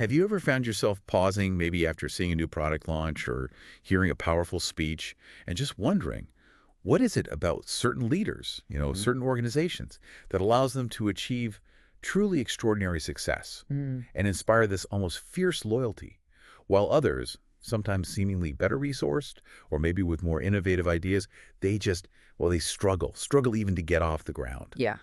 Have you ever found yourself pausing maybe after seeing a new product launch or hearing a powerful speech and just wondering, what is it about certain leaders, Mhm. certain organizations that allows them to achieve truly extraordinary success Mm. and inspire this almost fierce loyalty, while others, sometimes seemingly better resourced or maybe with more innovative ideas, they just, well, they struggle even to get off the ground. Yeah.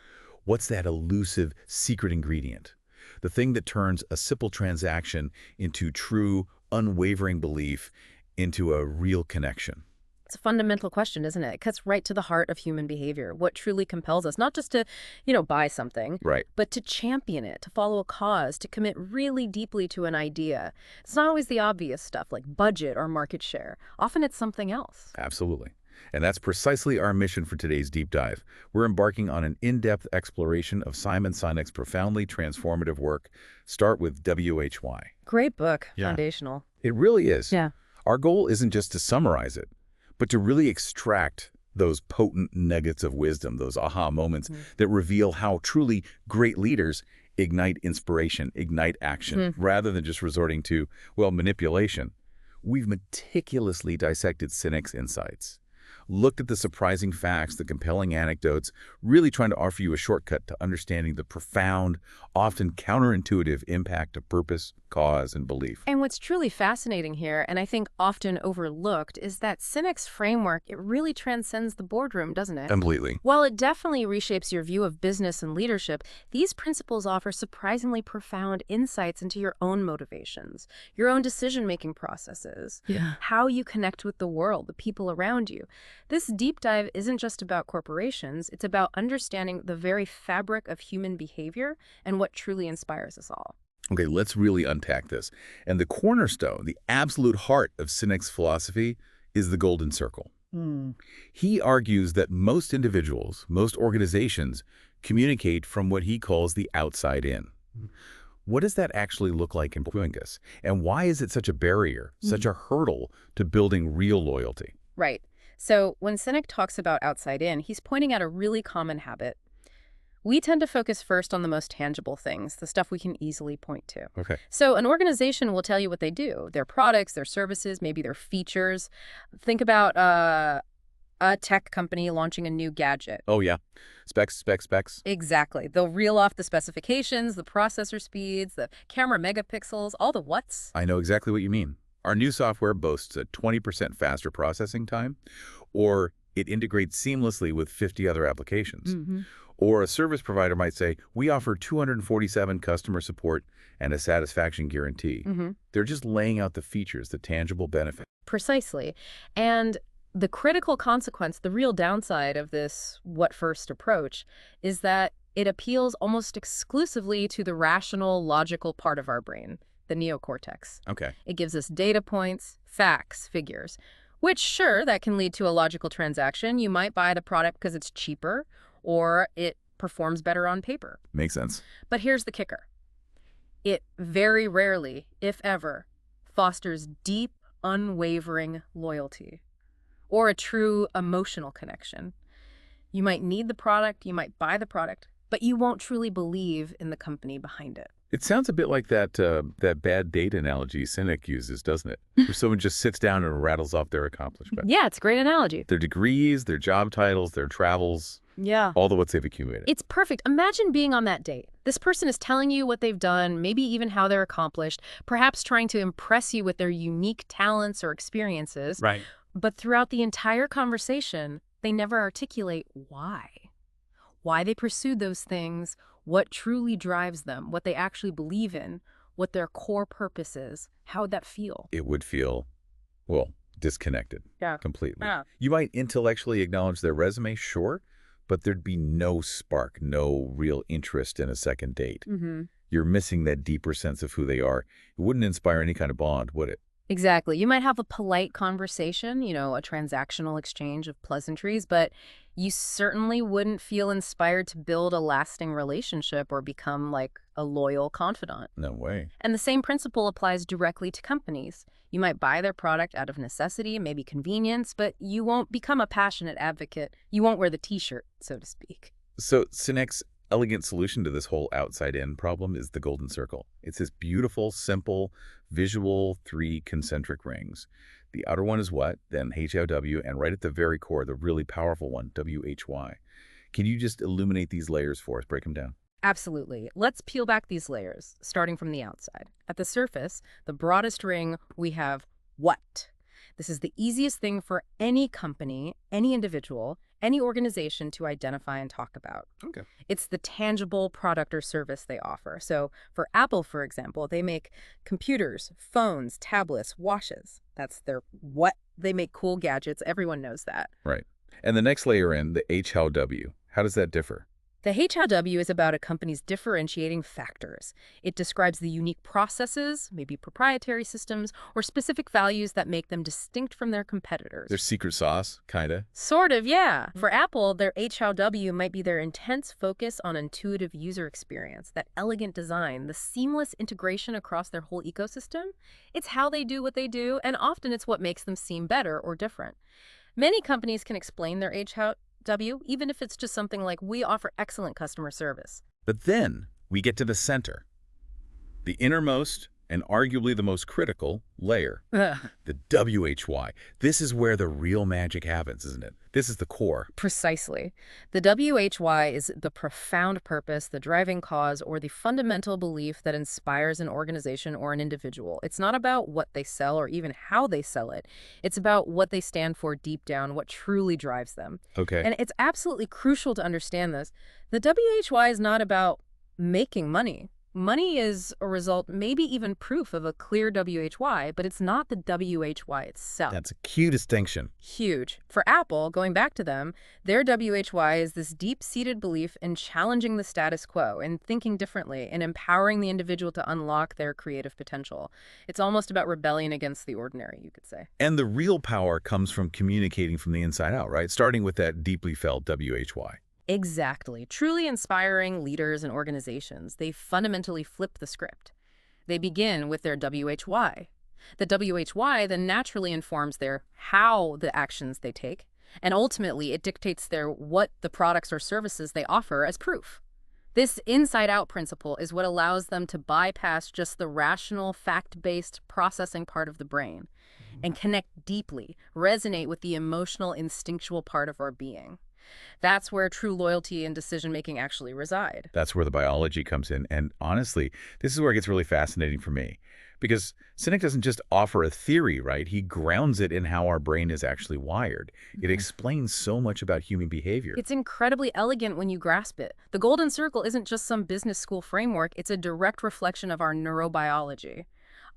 What's that elusive secret ingredient? The thing that turns a simple transaction into true, unwavering belief, into a real connection. It's a fundamental question, isn't it? It cuts right to the heart of human behavior. What truly compels us, not just to, buy something, Right. but to champion it, to follow a cause, to commit really deeply to an idea. It's not always the obvious stuff like budget or market share. Often it's something else. Absolutely. And that's precisely our mission for today's deep dive. We're embarking on an in-depth exploration of Simon Sinek's profoundly transformative work, Start with WHY. Great book. Yeah. Foundational. It really is. Yeah. Our goal isn't just to summarize it, but to really extract those potent nuggets of wisdom, those aha moments that reveal how truly great leaders ignite inspiration, ignite action, rather than just resorting to, well, manipulation. We've meticulously dissected Sinek's insights, looked at the surprising facts, the compelling anecdotes, really trying to offer you a shortcut to understanding the profound, often counterintuitive impact of purpose, cause, and belief. And what's truly fascinating here, and I think often overlooked, is that Sinek's framework, it really transcends the boardroom, doesn't it? Completely. While it definitely reshapes your view of business and leadership, these principles offer surprisingly profound insights into your own motivations, your own decision-making processes, how you connect with the world, the people around you. This deep dive isn't just about corporations, it's about understanding the very fabric of human behavior and what truly inspires us all. Okay, let's really unpack this. And the cornerstone, the absolute heart of Sinek's philosophy is the golden circle. He argues that most individuals, most organizations, communicate from what he calls the outside in. What does that actually look like in practice? And why is it such a barrier, such a hurdle to building real loyalty? Right. So when Sinek talks about outside in, he's pointing out a really common habit. We tend to focus first on the most tangible things, the stuff we can easily point to. Okay. So an organization will tell you what they do, their products, their services, maybe their features. Think about a tech company launching a new gadget. Oh, yeah. Specs, specs, specs. Exactly. They'll reel off the specifications, the processor speeds, the camera megapixels, all the whats. I know exactly what you mean. Our new software boasts a 20% faster processing time, or it integrates seamlessly with 50 other applications. Or a service provider might say, we offer 247 customer support and a satisfaction guarantee. They're just laying out the features, the tangible benefit. Precisely. And the critical consequence, the real downside of this what-first approach is that it appeals almost exclusively to the rational, logical part of our brain, the neocortex. Okay. It gives us data points, facts, figures, which, sure, that can lead to a logical transaction. You might buy the product because it's cheaper or it performs better on paper. Makes sense. But here's the kicker. It very rarely, if ever, fosters deep, unwavering loyalty or a true emotional connection. You might need the product, you might buy the product, but you won't truly believe in the company behind it. It sounds a bit like that bad date analogy Sinek uses, doesn't it? Where someone just sits down and rattles off their accomplishment. Yeah, it's a great analogy. Their degrees, their job titles, their travels, Yeah. all the what they've accumulated. It's perfect. Imagine being on that date. This person is telling you what they've done, maybe even how they're accomplished, perhaps trying to impress you with their unique talents or experiences. Right. But throughout the entire conversation, they never articulate why they pursued those things, what truly drives them, what they actually believe in, what their core purpose is. How would that feel? It would feel, well, disconnected. Yeah. Completely. Yeah. You might intellectually acknowledge their resume, sure, but there'd be no spark, no real interest in a second date. You're missing that deeper sense of who they are. It wouldn't inspire any kind of bond, would it? Exactly. You might have a polite conversation, a transactional exchange of pleasantries, but you certainly wouldn't feel inspired to build a lasting relationship or become like a loyal confidant. No way. And the same principle applies directly to companies. You might buy their product out of necessity, maybe convenience, but you won't become a passionate advocate. You won't wear the t-shirt, so to speak. So Sinek's elegant solution to this whole outside-in problem is the golden circle. It's this beautiful, simple, visual 3 concentric rings. The outer one is what? Then HOW, and right at the very core, the really powerful one, WHY. Can you just illuminate these layers for us? Break them down. Absolutely. Let's peel back these layers, starting from the outside. At the surface, the broadest ring, we have what? This is the easiest thing for any company, any individual, any organization to identify and talk about. Okay. It's the tangible product or service they offer. So for Apple, for example, they make computers, phones, tablets, watches. That's their what. They make cool gadgets. Everyone knows that. Right. And the next layer in, the HOW, how does that differ? The HOW is about a company's differentiating factors. It describes the unique processes, maybe proprietary systems, or specific values that make them distinct from their competitors. Their secret sauce, kinda? Sort of, yeah. For Apple, their HOW might be their intense focus on intuitive user experience, that elegant design, the seamless integration across their whole ecosystem. It's how they do what they do, and often it's what makes them seem better or different. Many companies can explain their HOW, even if it's just something like, we offer excellent customer service. But then we get to the center, the innermost and arguably the most critical layer, the WHY. This is where the real magic happens, isn't it? This is the core. Precisely. The WHY is the profound purpose, the driving cause, or the fundamental belief that inspires an organization or an individual. It's not about what they sell or even how they sell it. It's about what they stand for deep down, what truly drives them. Okay. And it's absolutely crucial to understand this. The WHY is not about making money. Money is a result, maybe even proof of a clear WHY, but it's not the WHY itself. That's a key distinction. Huge. For Apple, going back to them, their WHY is this deep-seated belief in challenging the status quo and thinking differently and empowering the individual to unlock their creative potential. It's almost about rebellion against the ordinary, you could say. And the real power comes from communicating from the inside out, right? Starting with that deeply felt WHY. Exactly. Truly inspiring leaders and organizations, they fundamentally flip the script. They begin with their WHY. The WHY then naturally informs their how the actions they take, and ultimately it dictates their what the products or services they offer as proof. This inside-out principle is what allows them to bypass just the rational, fact-based processing part of the brain and connect deeply, resonate with the emotional, instinctual part of our being. That's where true loyalty and decision-making actually reside. That's where the biology comes in. And honestly, this is where it gets really fascinating for me. Because Sinek doesn't just offer a theory, right? He grounds it in how our brain is actually wired. It explains so much about human behavior. It's incredibly elegant when you grasp it. The golden circle isn't just some business school framework. It's a direct reflection of our neurobiology.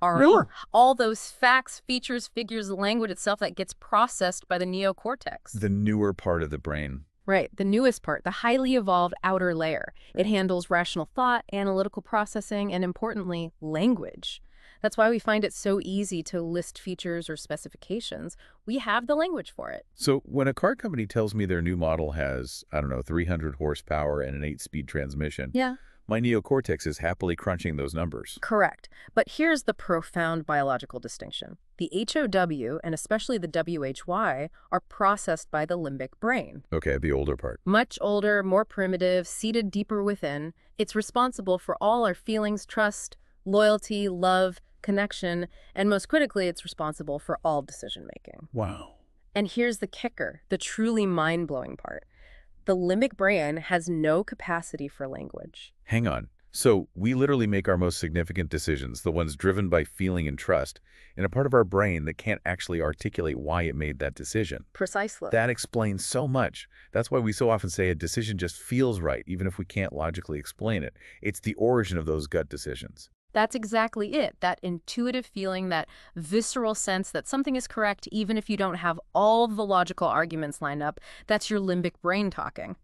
All those facts, features, figures, the language itself that gets processed by the neocortex. The newer part of the brain. Right, the newest part, the highly evolved outer layer. It handles rational thought, analytical processing, and importantly, language. That's why we find it so easy to list features or specifications. We have the language for it. So when a car company tells me their new model has, 300 horsepower and an 8-speed transmission, yeah, my neocortex is happily crunching those numbers. Correct. But here's the profound biological distinction. The HOW, and especially the WHY, are processed by the limbic brain. Okay, the older part. Much older, more primitive, seated deeper within. It's responsible for all our feelings, trust, loyalty, love, connection, and most critically, it's responsible for all decision-making. Wow. And here's the kicker, the truly mind-blowing part. The limbic brain has no capacity for language. Hang on. So we literally make our most significant decisions, the ones driven by feeling and trust, in a part of our brain that can't actually articulate why it made that decision. Precisely. That explains so much. That's why we so often say a decision just feels right, even if we can't logically explain it. It's the origin of those gut decisions. That's exactly it. That intuitive feeling, that visceral sense that something is correct even if you don't have all the logical arguments lined up, that's your limbic brain talking.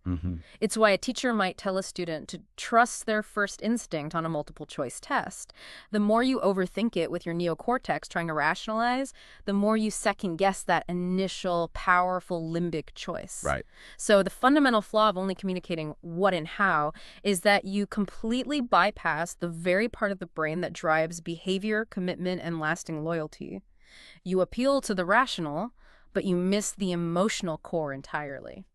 It's why a teacher might tell a student to trust their first instinct on a multiple choice test. The more you overthink it with your neocortex trying to rationalize, the more you second guess that initial powerful limbic choice. Right. So the fundamental flaw of only communicating what and how is that you completely bypass the very part of the brain that drives behavior, commitment, and lasting loyalty. You appeal to the rational, but you miss the emotional core entirely.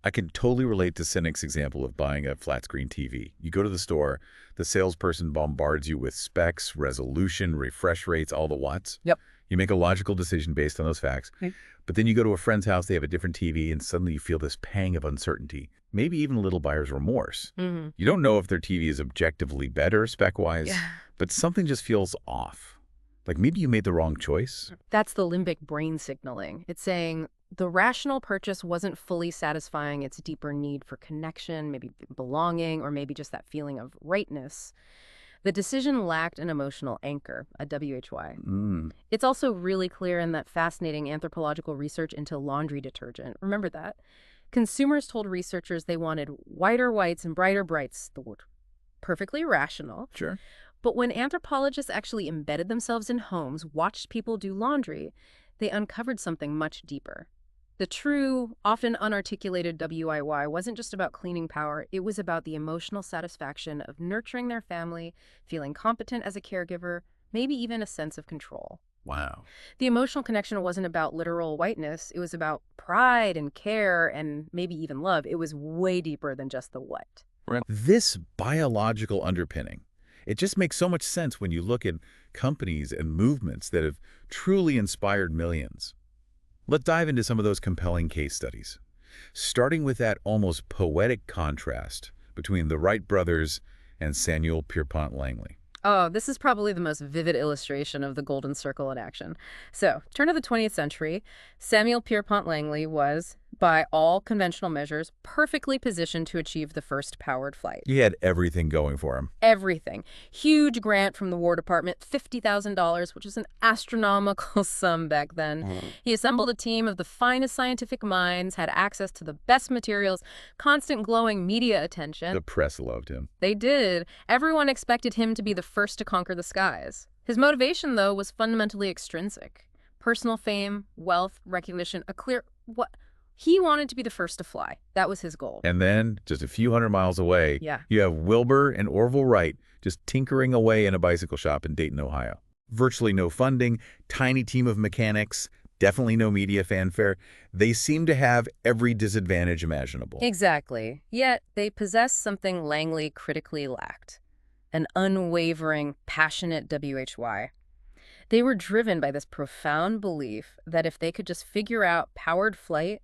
I can totally relate to Sinek's example of buying a flat-screen TV. You go to the store, the salesperson bombards you with specs, resolution, refresh rates, all the watts. Yep. You make a logical decision based on those facts. Okay. But then you go to a friend's house, they have a different TV, and suddenly you feel this pang of uncertainty, maybe even a little buyer's remorse. Mm-hmm. You don't know if their TV is objectively better spec-wise, but something just feels off. Like maybe you made the wrong choice. That's the limbic brain signaling. It's saying the rational purchase wasn't fully satisfying its deeper need for connection, maybe belonging, or maybe just that feeling of rightness. The decision lacked an emotional anchor, a WHY. It's also really clear in that fascinating anthropological research into laundry detergent. Remember that? Consumers told researchers they wanted whiter whites and brighter brights, the word. Perfectly rational. Sure. But when anthropologists actually embedded themselves in homes, watched people do laundry, they uncovered something much deeper. The true, often unarticulated WIY wasn't just about cleaning power, it was about the emotional satisfaction of nurturing their family, feeling competent as a caregiver, maybe even a sense of control. Wow. The emotional connection wasn't about literal whiteness, it was about pride and care and maybe even love. It was way deeper than just the what. This biological underpinning, it just makes so much sense when you look at companies and movements that have truly inspired millions. Let's dive into some of those compelling case studies, starting with that almost poetic contrast between the Wright brothers and Samuel Pierpont Langley. Oh, this is probably the most vivid illustration of the golden circle in action. So, turn of the 20th century, Samuel Pierpont Langley was, by all conventional measures, perfectly positioned to achieve the first powered flight. He had everything going for him. Everything. Huge grant from the War Department, $50,000, which is an astronomical sum back then. He assembled a team of the finest scientific minds, had access to the best materials, constant glowing media attention. The press loved him. They did. Everyone expected him to be the first to conquer the skies. His motivation, though, was fundamentally extrinsic. Personal fame, wealth, recognition, a clear... what? He wanted to be the first to fly. That was his goal. And then, just a few hundred miles away, you have Wilbur and Orville Wright just tinkering away in a bicycle shop in Dayton, Ohio. Virtually no funding, tiny team of mechanics, definitely no media fanfare. They seem to have every disadvantage imaginable. Exactly. Yet, they possess something Langley critically lacked. An unwavering, passionate WHY. They were driven by this profound belief that if they could just figure out powered flight,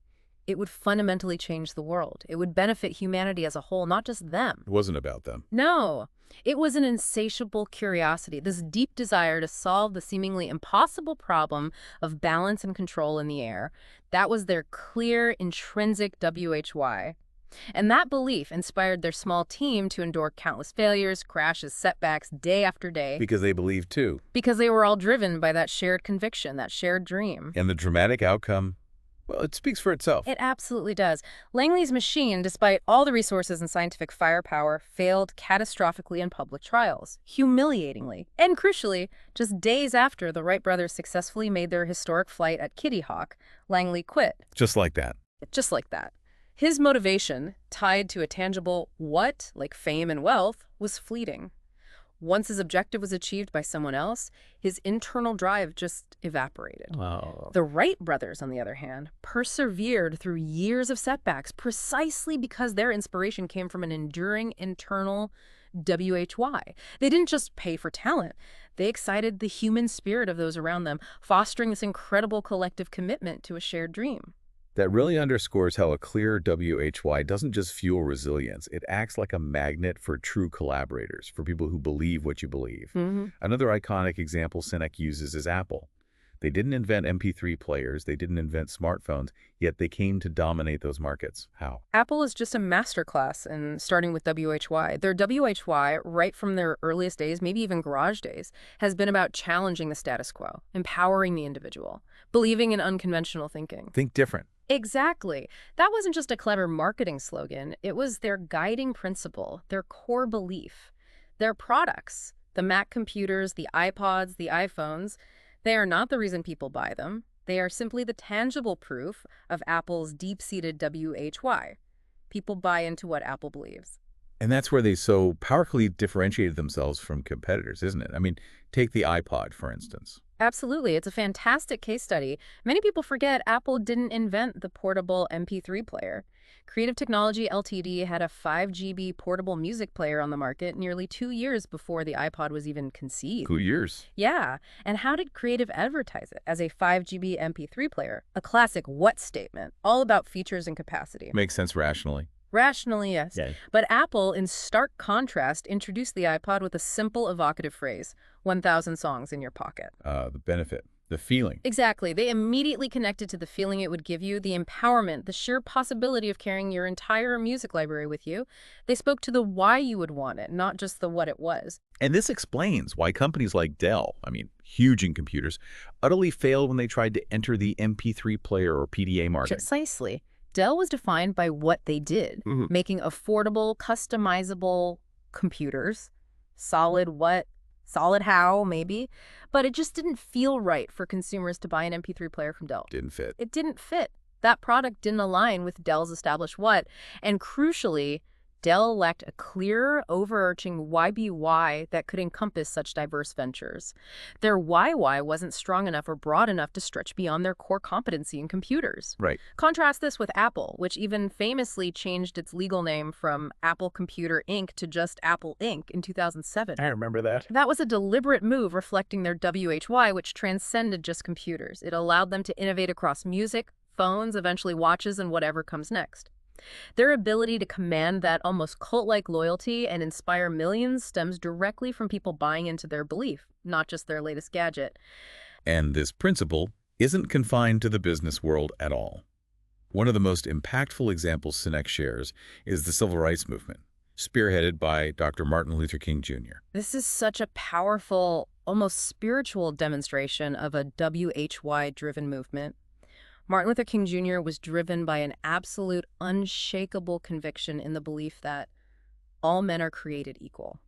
it would fundamentally change the world. It would benefit humanity as a whole, not just them. It wasn't about them. No. It was an insatiable curiosity, this deep desire to solve the seemingly impossible problem of balance and control in the air. That was their clear, intrinsic WHY. And that belief inspired their small team to endure countless failures, crashes, setbacks, day after day. Because they believed too. Because they were all driven by that shared conviction, that shared dream. And the dramatic outcome, well, it speaks for itself. It absolutely does. Langley's machine, despite all the resources and scientific firepower, failed catastrophically in public trials, humiliatingly. And crucially, just days after the Wright brothers successfully made their historic flight at Kitty Hawk, Langley quit. Just like that. Just like that. His motivation, tied to a tangible what, like fame and wealth, was fleeting. Once his objective was achieved by someone else, his internal drive just evaporated. Wow. The Wright brothers, on the other hand, persevered through years of setbacks precisely because their inspiration came from an enduring internal WHY. They didn't just pay for talent. They excited the human spirit of those around them, fostering this incredible collective commitment to a shared dream. That really underscores how a clear WHY doesn't just fuel resilience. It acts like a magnet for true collaborators, for people who believe what you believe. Another iconic example Sinek uses is Apple. They didn't invent MP3 players, they didn't invent smartphones, yet they came to dominate those markets. How? Apple is just a masterclass in starting with WHY. Their WHY, right from their earliest days, maybe even garage days, has been about challenging the status quo, empowering the individual, believing in unconventional thinking. Think different. Exactly. That wasn't just a clever marketing slogan. It was their guiding principle, their core belief. Their products, the Mac computers, the iPods, the iPhones, they are not the reason people buy them. They are simply the tangible proof of Apple's deep-seated WHY. People buy into what Apple believes. And that's where they so powerfully differentiated themselves from competitors, isn't it? I mean, take the iPod, for instance. Absolutely. It's a fantastic case study. Many people forget Apple didn't invent the portable MP3 player. Creative Technology Ltd. had a 5 GB portable music player on the market nearly 2 years before the iPod was even conceived. 2 years. Yeah, and how did Creative advertise it? As a 5 GB MP3 player. A classic what statement, all about features and capacity. Makes sense rationally. Rationally, yes. Yeah. But Apple, in stark contrast, introduced the iPod with a simple, evocative phrase, 1,000 songs in your pocket. The benefit, the feeling. Exactly. They immediately connected to the feeling it would give you, the empowerment, the sheer possibility of carrying your entire music library with you. They spoke to the why you would want it, not just the what it was. And this explains why companies like Dell, huge in computers, utterly failed when they tried to enter the MP3 player or PDA market. Precisely. Dell was defined by what they did, making affordable, customizable computers. Solid what? Solid how, maybe. But it just didn't feel right for consumers to buy an MP3 player from Dell. Didn't fit. It didn't fit. That product didn't align with Dell's established what. And crucially, Dell lacked a clear, overarching why that could encompass such diverse ventures. Their why wasn't strong enough or broad enough to stretch beyond their core competency in computers. Right. Contrast this with Apple, which even famously changed its legal name from Apple Computer Inc. to just Apple Inc. in 2007. I remember that. That was a deliberate move reflecting their WHY, which transcended just computers. It allowed them to innovate across music, phones, eventually watches, and whatever comes next. Their ability to command that almost cult-like loyalty and inspire millions stems directly from people buying into their belief, not just their latest gadget. And this principle isn't confined to the business world at all. One of the most impactful examples Sinek shares is the civil rights movement, spearheaded by Dr. Martin Luther King Jr. This is such a powerful, almost spiritual demonstration of a WHY-driven movement. Martin Luther King Jr. was driven by an absolute, unshakable conviction in the belief that all men are created equal,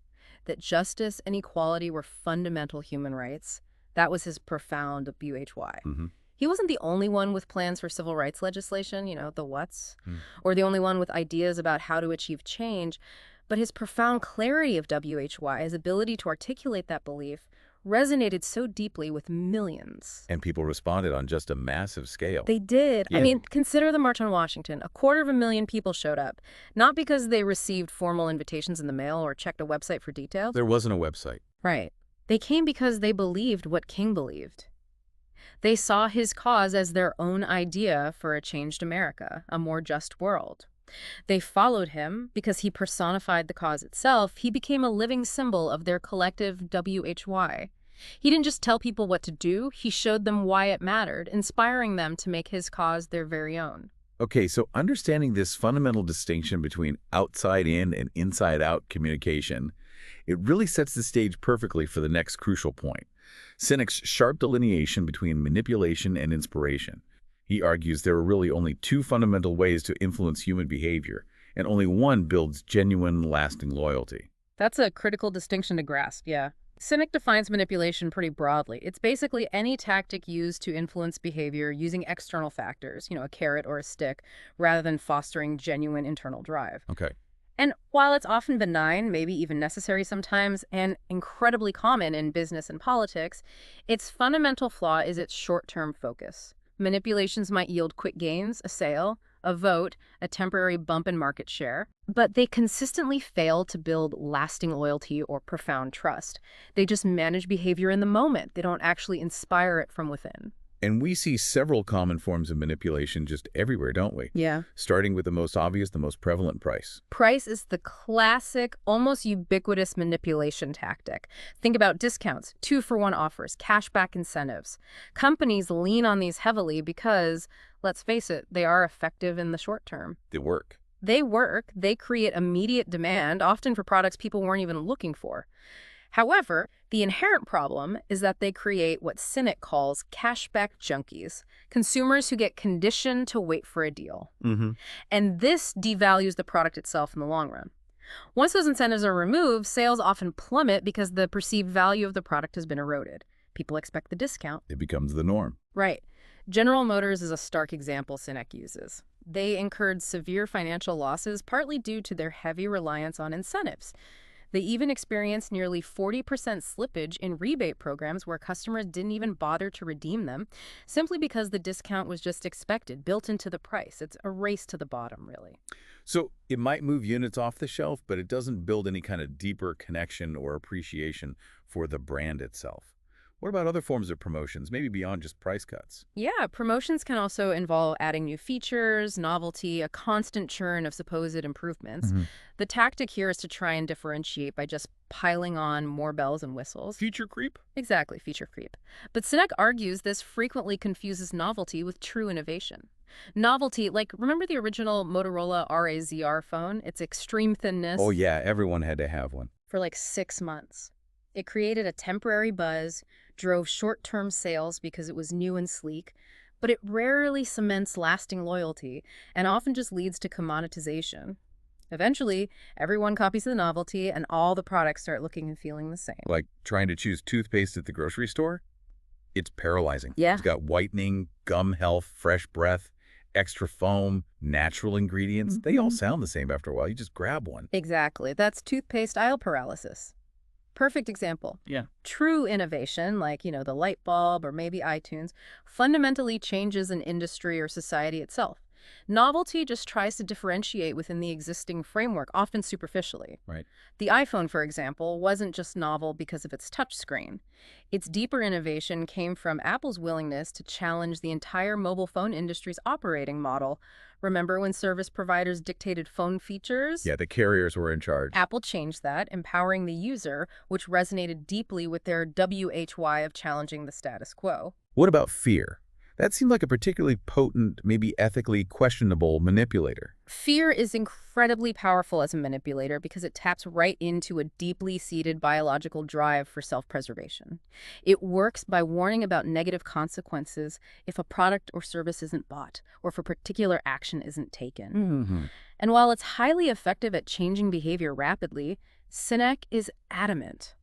that justice and equality were fundamental human rights. That was his profound WHY. He wasn't the only one with plans for civil rights legislation, the what's, or the only one with ideas about how to achieve change, but his profound clarity of WHY, his ability to articulate that belief, resonated so deeply with millions. And people responded on just a massive scale. They did. Yeah. Consider the March on Washington. 250,000 people showed up, not because they received formal invitations in the mail or checked a website for details. There wasn't a website. Right. They came because they believed what King believed. They saw his cause as their own idea for a changed America, a more just world. They followed him because he personified the cause itself. He became a living symbol of their collective WHY. He didn't just tell people what to do, he showed them why it mattered, inspiring them to make his cause their very own. Okay, so understanding this fundamental distinction between outside-in and inside-out communication, it really sets the stage perfectly for the next crucial point, Sinek's sharp delineation between manipulation and inspiration. He argues there are really only two fundamental ways to influence human behavior, and only one builds genuine, lasting loyalty. That's a critical distinction to grasp, yeah. Sinek defines manipulation pretty broadly. It's basically any tactic used to influence behavior using external factors, a carrot or a stick, rather than fostering genuine internal drive. Okay. And while it's often benign, maybe even necessary sometimes, and incredibly common in business and politics, its fundamental flaw is its short-term focus. Manipulations might yield quick gains, a sale, a vote, a temporary bump in market share, but they consistently fail to build lasting loyalty or profound trust. They just manage behavior in the moment. They don't actually inspire it from within. And we see several common forms of manipulation just everywhere, don't we? Yeah. Starting with the most obvious, the most prevalent, price. Price is the classic, almost ubiquitous manipulation tactic. Think about discounts, 2-for-1 offers, cashback incentives. Companies lean on these heavily because, let's face it, they are effective in the short term. They work. They work. They create immediate demand, often for products people weren't even looking for. However, the inherent problem is that they create what Sinek calls cashback junkies, consumers who get conditioned to wait for a deal. And this devalues the product itself in the long run. Once those incentives are removed, sales often plummet because the perceived value of the product has been eroded. People expect the discount. It becomes the norm. Right. General Motors is a stark example Sinek uses. They incurred severe financial losses partly due to their heavy reliance on incentives. They even experienced nearly 40% slippage in rebate programs where customers didn't even bother to redeem them, simply because the discount was just expected, built into the price. It's a race to the bottom, really. So it might move units off the shelf, but it doesn't build any kind of deeper connection or appreciation for the brand itself. What about other forms of promotions, maybe beyond just price cuts? Yeah, promotions can also involve adding new features, novelty, a constant churn of supposed improvements. Hmm. The tactic here is to try and differentiate by just piling on more bells and whistles. Feature creep? Exactly, feature creep. But Sinek argues this frequently confuses novelty with true innovation. Novelty, like remember the original Motorola RAZR phone? Its extreme Oh thinness yeah, everyone had to have one. for like 6 months. It created a temporary buzz, drove short-term sales because it was new and sleek, but it rarely cements lasting loyalty and often just leads to commoditization. Eventually, everyone copies the novelty and all the products start looking and feeling the same. Like trying to choose toothpaste at the grocery store? It's paralyzing. Yeah. It's got whitening, gum health, fresh breath, extra foam, natural ingredients. They all sound the same after a while. You just grab one. Exactly. That's toothpaste aisle paralysis. Perfect example. Yeah. True innovation, like, the light bulb or maybe iTunes, fundamentally changes an industry or society itself. Novelty just tries to differentiate within the existing framework, often superficially. Right. The iPhone, for example, wasn't just novel because of its touchscreen. Its deeper innovation came from Apple's willingness to challenge the entire mobile phone industry's operating model. Remember when service providers dictated phone features? Yeah, the carriers were in charge. Apple changed that, empowering the user, which resonated deeply with their WHY of challenging the status quo. What about fear? That seemed like a particularly potent, maybe ethically questionable manipulator. Fear is incredibly powerful as a manipulator because it taps right into a deeply seated biological drive for self-preservation. It works by warning about negative consequences if a product or service isn't bought or if a particular action isn't taken. Mm-hmm. And while it's highly effective at changing behavior rapidly, Sinek is adamant.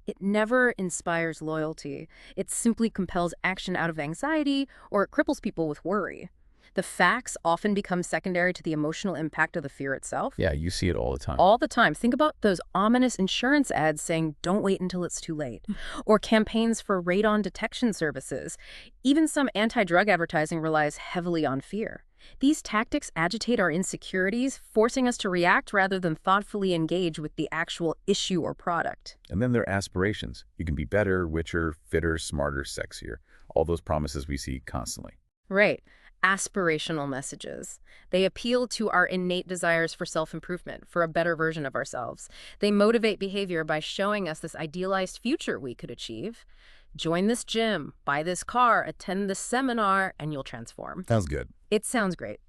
It never inspires loyalty. It simply compels action out of anxiety, or it cripples people with worry. The facts often become secondary to the emotional impact of the fear itself. Yeah, you see it all the time. All the time. Think about those ominous insurance ads saying, "Don't wait until it's too late," or campaigns for radon detection services. Even some anti-drug advertising relies heavily on fear. These tactics agitate our insecurities, forcing us to react rather than thoughtfully engage with the actual issue or product. And then there are aspirations. You can be better, richer, fitter, smarter, sexier. All those promises we see constantly. Right. Aspirational messages. They appeal to our innate desires for self-improvement, for a better version of ourselves. They motivate behavior by showing us this idealized future we could achieve. Join this gym, buy this car, attend this seminar, and you'll transform. Sounds good. It sounds great.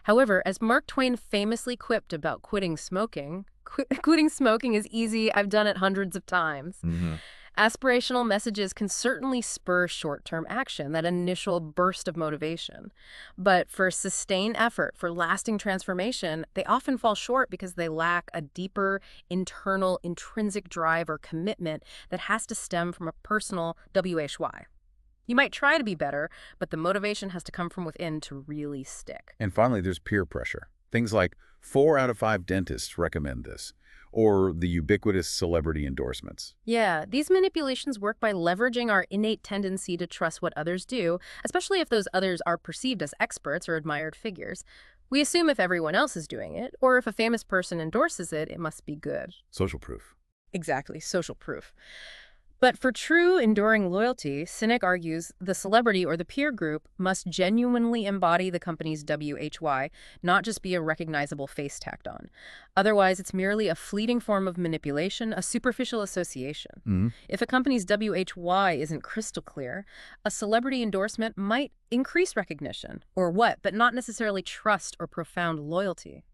However, as Mark Twain famously quipped about quitting smoking, quitting smoking is easy, I've done it hundreds of times. Mm-hmm. Aspirational messages can certainly spur short-term action, that initial burst of motivation. But for sustained effort, for lasting transformation, they often fall short because they lack a deeper, internal, intrinsic drive or commitment that has to stem from a personal WHY. You might try to be better, but the motivation has to come from within to really stick. And finally, there's peer pressure. Things like 4 out of 5 dentists recommend this, or the ubiquitous celebrity endorsements. Yeah, these manipulations work by leveraging our innate tendency to trust what others do, especially if those others are perceived as experts or admired figures. We assume if everyone else is doing it, or if a famous person endorses it, it must be good. Social proof. Exactly, social proof. But for true, enduring loyalty, Sinek argues the celebrity or the peer group must genuinely embody the company's WHY, not just be a recognizable face tacked on. Otherwise, it's merely a fleeting form of manipulation, a superficial association. Mm-hmm. If a company's WHY isn't crystal clear, a celebrity endorsement might increase recognition, or what, but not necessarily trust or profound loyalty.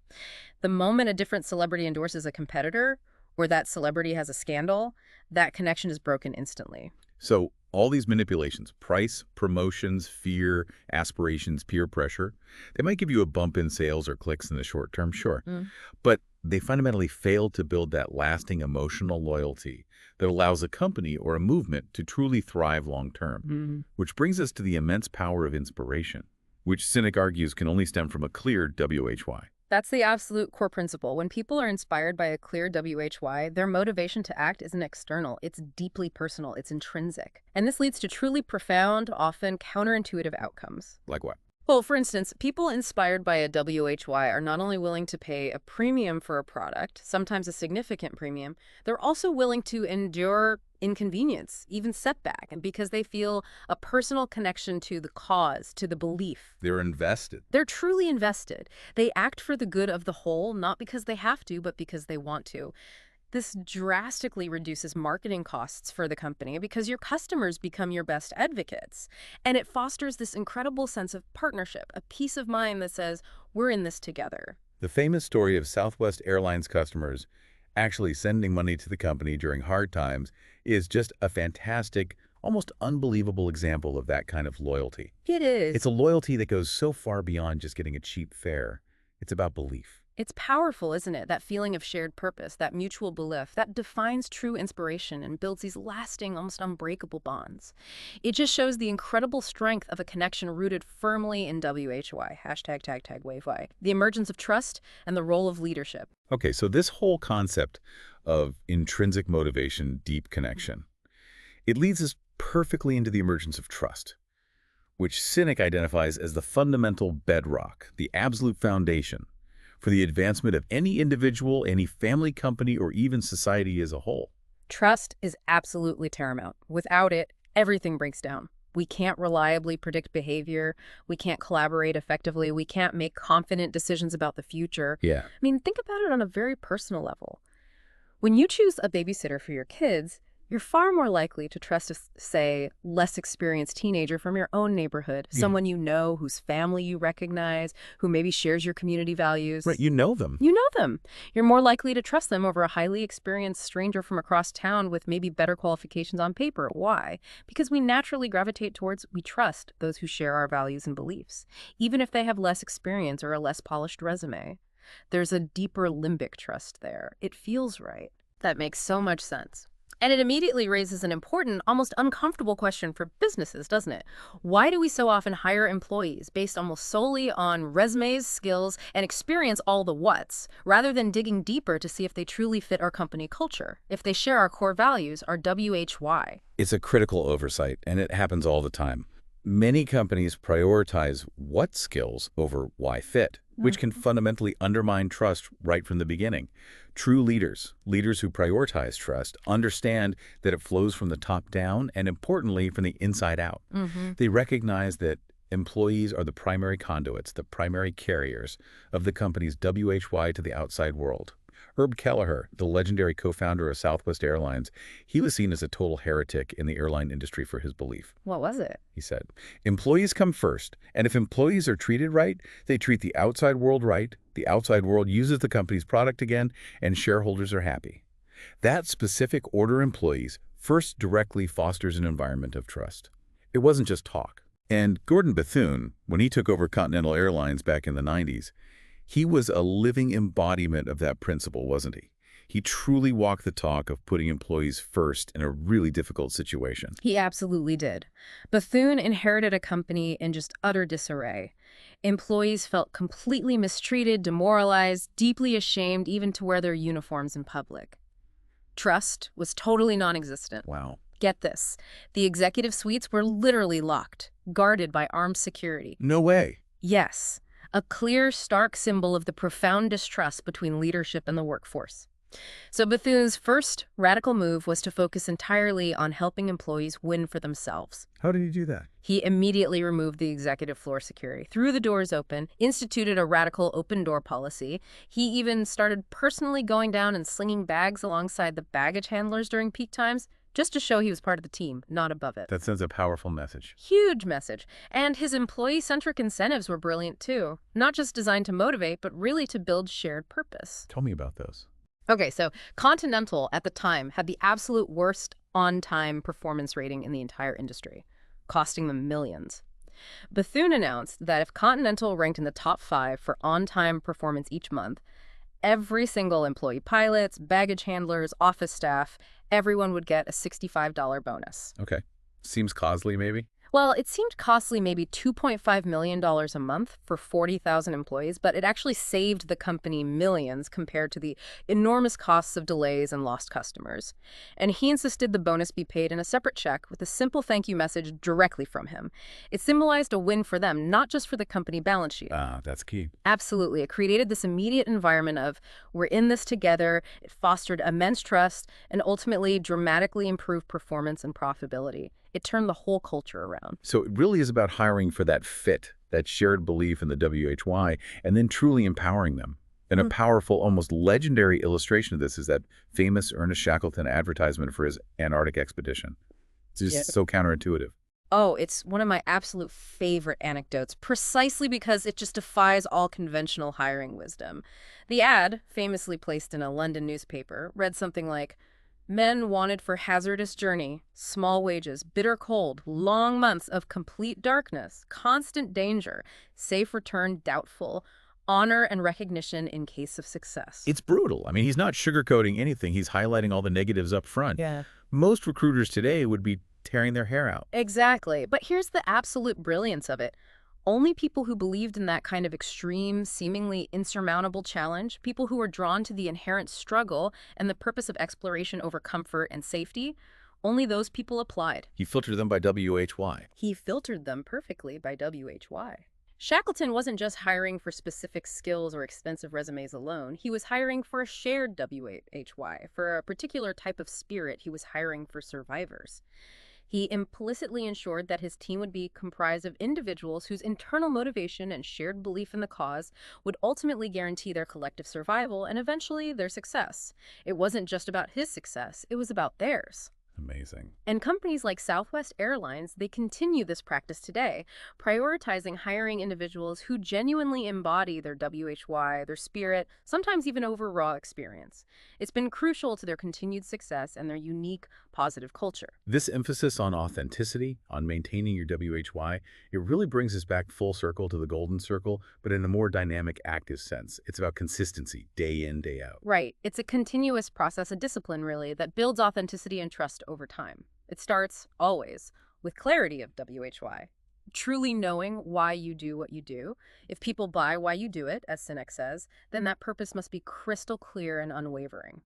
The moment a different celebrity endorses a competitor, or that celebrity has a scandal, that connection is broken instantly. So all these manipulations, price, promotions, fear, aspirations, peer pressure, they might give you a bump in sales or clicks in the short term, sure. But they fundamentally fail to build that lasting emotional loyalty that allows a company or a movement to truly thrive long term. Which brings us to the immense power of inspiration, which Sinek argues can only stem from a clear WHY. That's the absolute core principle. When people are inspired by a clear WHY, their motivation to act isn't external. It's deeply personal. It's intrinsic. And this leads to truly profound, often counterintuitive outcomes. Like what? Well, for instance, people inspired by a WHY are not only willing to pay a premium for a product, sometimes a significant premium, they're also willing to endure inconvenience, even setback, and because they feel a personal connection to the cause, to the belief. They're invested. They're truly invested. They act for the good of the whole, not because they have to, but because they want to. This drastically reduces marketing costs for the company because your customers become your best advocates. And it fosters this incredible sense of partnership, a peace of mind that says, we're in this together. The famous story of Southwest Airlines customers actually sending money to the company during hard times is just a fantastic, almost unbelievable example of that kind of loyalty. It is. It's a loyalty that goes so far beyond just getting a cheap fare. It's about belief. It's powerful, isn't it? That feeling of shared purpose, that mutual belief, that defines true inspiration and builds these lasting, almost unbreakable bonds. It just shows the incredible strength of a connection rooted firmly in WHY, #WaveY, the emergence of trust and the role of leadership. Okay, so this whole concept of intrinsic motivation, deep connection, it leads us perfectly into the emergence of trust, which Sinek identifies as the fundamental bedrock, the absolute foundation for the advancement of any individual, any family, company, or even society as a whole. Trust is absolutely paramount. Without it, everything breaks down. We can't reliably predict behavior. We can't collaborate effectively. We can't make confident decisions about the future. Yeah. I mean, think about it on a very personal level. When you choose a babysitter for your kids, you're far more likely to trust a, say, less experienced teenager from your own neighborhood, someone you know, whose family you recognize, who maybe shares your community values. Right, you know them. You know them. You're more likely to trust them over a highly experienced stranger from across town with maybe better qualifications on paper. Why? Because we naturally gravitate towards, we trust those who share our values and beliefs, even if they have less experience or a less polished resume. There's a deeper limbic trust there. It feels right. That makes so much sense. And it immediately raises an important, almost uncomfortable question for businesses, doesn't it? Why do we so often hire employees based almost solely on resumes, skills, and experience all the whats, rather than digging deeper to see if they truly fit our company culture, if they share our core values, our WHY? It's a critical oversight, and it happens all the time. Many companies prioritize what skills over why fit, which can fundamentally undermine trust right from the beginning. True leaders, leaders who prioritize trust, understand that it flows from the top down and, importantly, from the inside out. They recognize that employees are the primary conduits, the primary carriers of the company's WHY to the outside world. Herb Kelleher, the legendary co-founder of Southwest Airlines, he was seen as a total heretic in the airline industry for his belief. What was it? He said, employees come first, and if employees are treated right, they treat the outside world right, the outside world uses the company's product again, and shareholders are happy. That specific order of employees first directly fosters an environment of trust. It wasn't just talk. And Gordon Bethune, when he took over Continental Airlines back in the 90s, he was a living embodiment of that principle, wasn't he? He truly walked the talk of putting employees first in a really difficult situation. He absolutely did. Bethune inherited a company in just utter disarray. Employees felt completely mistreated, demoralized, deeply ashamed even to wear their uniforms in public. Trust was totally non-existent. Wow. Get this. The executive suites were literally locked, guarded by armed security. No way. Yes. A clear, stark symbol of the profound distrust between leadership and the workforce. So Bethune's first radical move was to focus entirely on helping employees win for themselves. How did he do that? He immediately removed the executive floor security, threw the doors open, instituted a radical open-door policy. He even started personally going down and slinging bags alongside the baggage handlers during peak times, just to show he was part of the team, not above it. That sends a powerful message. Huge message. And his employee-centric incentives were brilliant too. Not just designed to motivate, but really to build shared purpose. Tell me about those. Okay, so Continental at the time had the absolute worst on-time performance rating in the entire industry, costing them millions. Bethune announced that if Continental ranked in the top 5 for on-time performance each month, every single employee, pilots, baggage handlers, office staff, everyone would get a $65 bonus. Okay. Seems costly, maybe? Well, it seemed costly, maybe $2.5 million a month for 40,000 employees, but it actually saved the company millions compared to the enormous costs of delays and lost customers. And he insisted the bonus be paid in a separate check with a simple thank you message directly from him. It symbolized a win for them, not just for the company balance sheet. Ah, that's key. Absolutely. It created this immediate environment of, we're in this together. It fostered immense trust and ultimately dramatically improved performance and profitability. It turned the whole culture around. So it really is about hiring for that fit, that shared belief in the WHY, and then truly empowering them. And a powerful, almost legendary illustration of this is that famous Ernest Shackleton advertisement for his Antarctic expedition. It's just so counterintuitive. Oh, it's one of my absolute favorite anecdotes, precisely because it just defies all conventional hiring wisdom. The ad, famously placed in a London newspaper, read something like, "Men wanted for hazardous journey, small wages, bitter cold, long months of complete darkness, constant danger, safe return doubtful, honor and recognition in case of success." It's brutal. I mean, he's not sugarcoating anything. He's highlighting all the negatives up front. Yeah. Most recruiters today would be tearing their hair out. Exactly. But here's the absolute brilliance of it. Only people who believed in that kind of extreme, seemingly insurmountable challenge, people who were drawn to the inherent struggle and the purpose of exploration over comfort and safety, only those people applied. He filtered them by WHY. He filtered them perfectly by WHY. Shackleton wasn't just hiring for specific skills or expensive resumes alone. He was hiring for a shared WHY. For a particular type of spirit, he was hiring for survivors. He implicitly ensured that his team would be comprised of individuals whose internal motivation and shared belief in the cause would ultimately guarantee their collective survival and eventually their success. It wasn't just about his success, it was about theirs. Amazing. And companies like Southwest Airlines, they continue this practice today, prioritizing hiring individuals who genuinely embody their WHY, their spirit, sometimes even over raw experience. It's been crucial to their continued success and their unique, positive culture. This emphasis on authenticity, on maintaining your WHY, it really brings us back full circle to the golden circle, but in a more dynamic, active sense. It's about consistency, day in, day out. Right. It's a continuous process, a discipline, really, that builds authenticity and trust over time. It starts, always, with clarity of WHY. Truly knowing why you do what you do. If people buy why you do it, as Sinek says, then that purpose must be crystal clear and unwavering.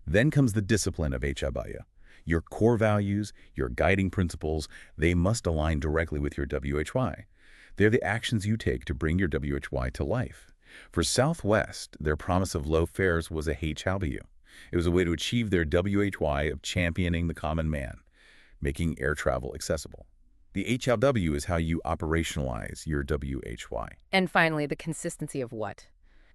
Then comes the discipline of HBAYA. Your core values, your guiding principles, they must align directly with your WHY. They're the actions you take to bring your WHY to life. For Southwest, their promise of low fares was a HW. It was a way to achieve their WHY of championing the common man, making air travel accessible. The HLW is how you operationalize your WHY. And finally, the consistency of what?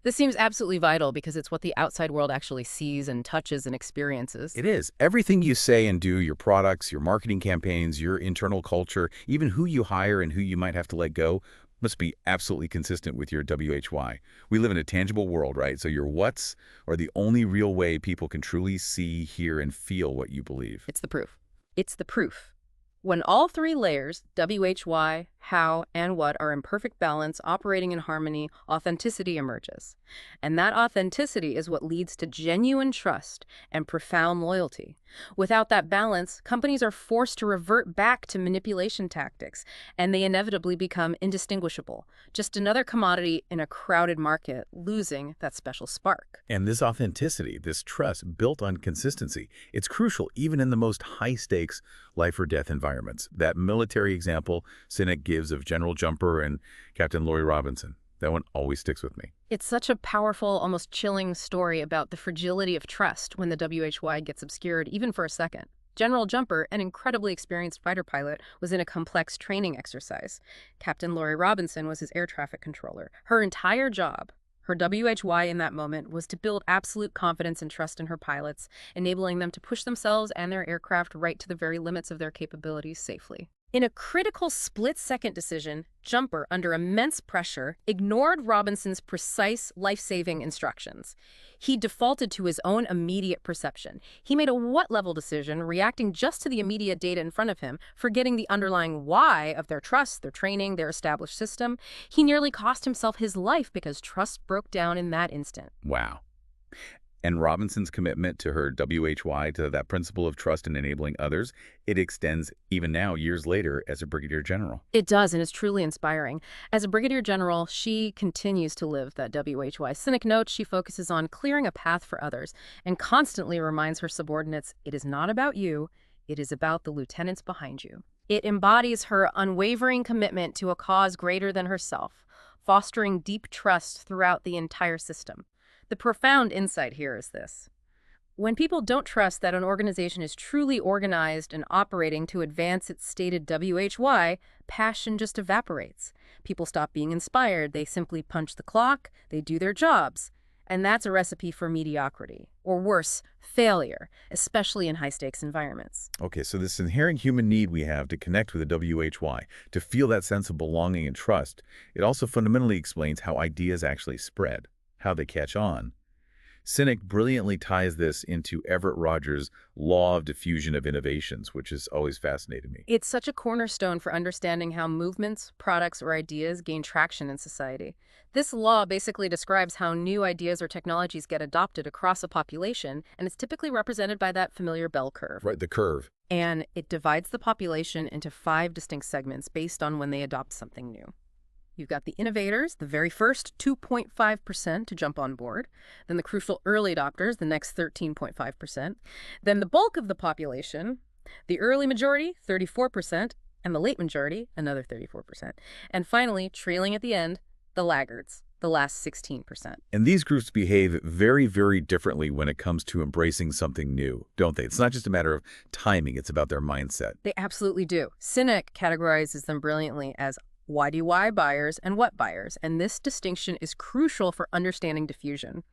This seems absolutely vital because it's what the outside world actually sees and touches and experiences. It is. Everything you say and do, your products, your marketing campaigns, your internal culture, even who you hire and who you might have to let go, must be absolutely consistent with your WHY. We live in a tangible world, right? So your whats are the only real way people can truly see, hear, and feel what you believe. It's the proof. It's the proof. When all three layers, WHY, how, and what, are in perfect balance, operating in harmony, authenticity emerges. And that authenticity is what leads to genuine trust and profound loyalty. Without that balance, companies are forced to revert back to manipulation tactics, and they inevitably become indistinguishable. Just another commodity in a crowded market, losing that special spark. And this authenticity, this trust built on consistency, it's crucial even in the most high-stakes life or death environments. That military example Sinek gives of General Jumper and Captain Laurie Robinson, that one always sticks with me. It's such a powerful, almost chilling story about the fragility of trust when the WHY gets obscured, even for a second. General Jumper, an incredibly experienced fighter pilot, was in a complex training exercise. Captain Laurie Robinson was his air traffic controller. Her entire job, her WHY in that moment, was to build absolute confidence and trust in her pilots, enabling them to push themselves and their aircraft right to the very limits of their capabilities safely. In a critical split-second decision, Jumper, under immense pressure, ignored Robinson's precise, life-saving instructions. He defaulted to his own immediate perception. He made a what-level decision, reacting just to the immediate data in front of him, forgetting the underlying why of their trust, their training, their established system. He nearly cost himself his life because trust broke down in that instant. Wow. And Robinson's commitment to her WHY, to that principle of trust and enabling others, it extends even now, years later, as a brigadier general. It does, and it's truly inspiring. As a brigadier general, she continues to live that WHY. Sinek notes she focuses on clearing a path for others and constantly reminds her subordinates, it is not about you, it is about the lieutenants behind you. It embodies her unwavering commitment to a cause greater than herself, fostering deep trust throughout the entire system. The profound insight here is this. When people don't trust that an organization is truly organized and operating to advance its stated WHY, passion just evaporates. People stop being inspired. They simply punch the clock. They do their jobs. And that's a recipe for mediocrity, or worse, failure, especially in high-stakes environments. Okay, so this inherent human need we have to connect with the WHY, to feel that sense of belonging and trust, it also fundamentally explains how ideas actually spread, how they catch on. Sinek brilliantly ties this into Everett Rogers' law of diffusion of innovations, which has always fascinated me. It's such a cornerstone for understanding how movements, products, or ideas gain traction in society. This law basically describes how new ideas or technologies get adopted across a population, and it's typically represented by that familiar bell curve. Right, the curve. And it divides the population into 5 distinct segments based on when they adopt something new. You've got the innovators, the very first 2.5% to jump on board. Then the crucial early adopters, the next 13.5%. Then the bulk of the population, the early majority, 34%, and the late majority, another 34%. And finally, trailing at the end, the laggards, the last 16%. And these groups behave very, very differently when it comes to embracing something new, don't they? It's not just a matter of timing, it's about their mindset. They absolutely do. Sinek categorizes them brilliantly as YDY buyers and what buyers, and this distinction is crucial for understanding diffusion.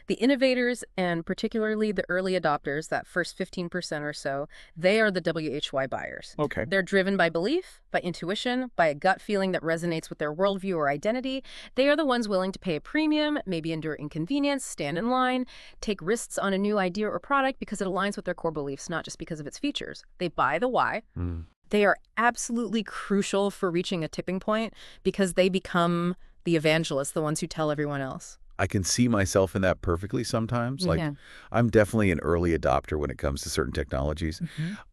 The innovators, and particularly the early adopters, that first 15% or so, they are the WHY buyers. Okay. They're driven by belief, by intuition, by a gut feeling that resonates with their worldview or identity. They are the ones willing to pay a premium, maybe endure inconvenience, stand in line, take risks on a new idea or product because it aligns with their core beliefs, not just because of its features. They buy the why. They are absolutely crucial for reaching a tipping point because they become the evangelists, the ones who tell everyone else. I can see myself in that perfectly sometimes. Like, I'm definitely an early adopter when it comes to certain technologies.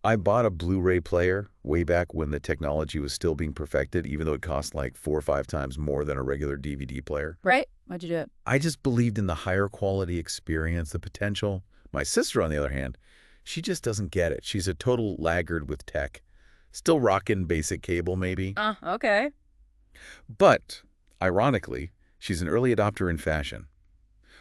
I bought a Blu-ray player way back when the technology was still being perfected, even though it cost like 4 or 5 times more than a regular DVD player. Right? Why'd you do it? I just believed in the higher quality experience, the potential. My sister, on the other hand, she just doesn't get it. She's a total laggard with tech. Still rocking basic cable, maybe. Okay. But, ironically, she's an early adopter in fashion.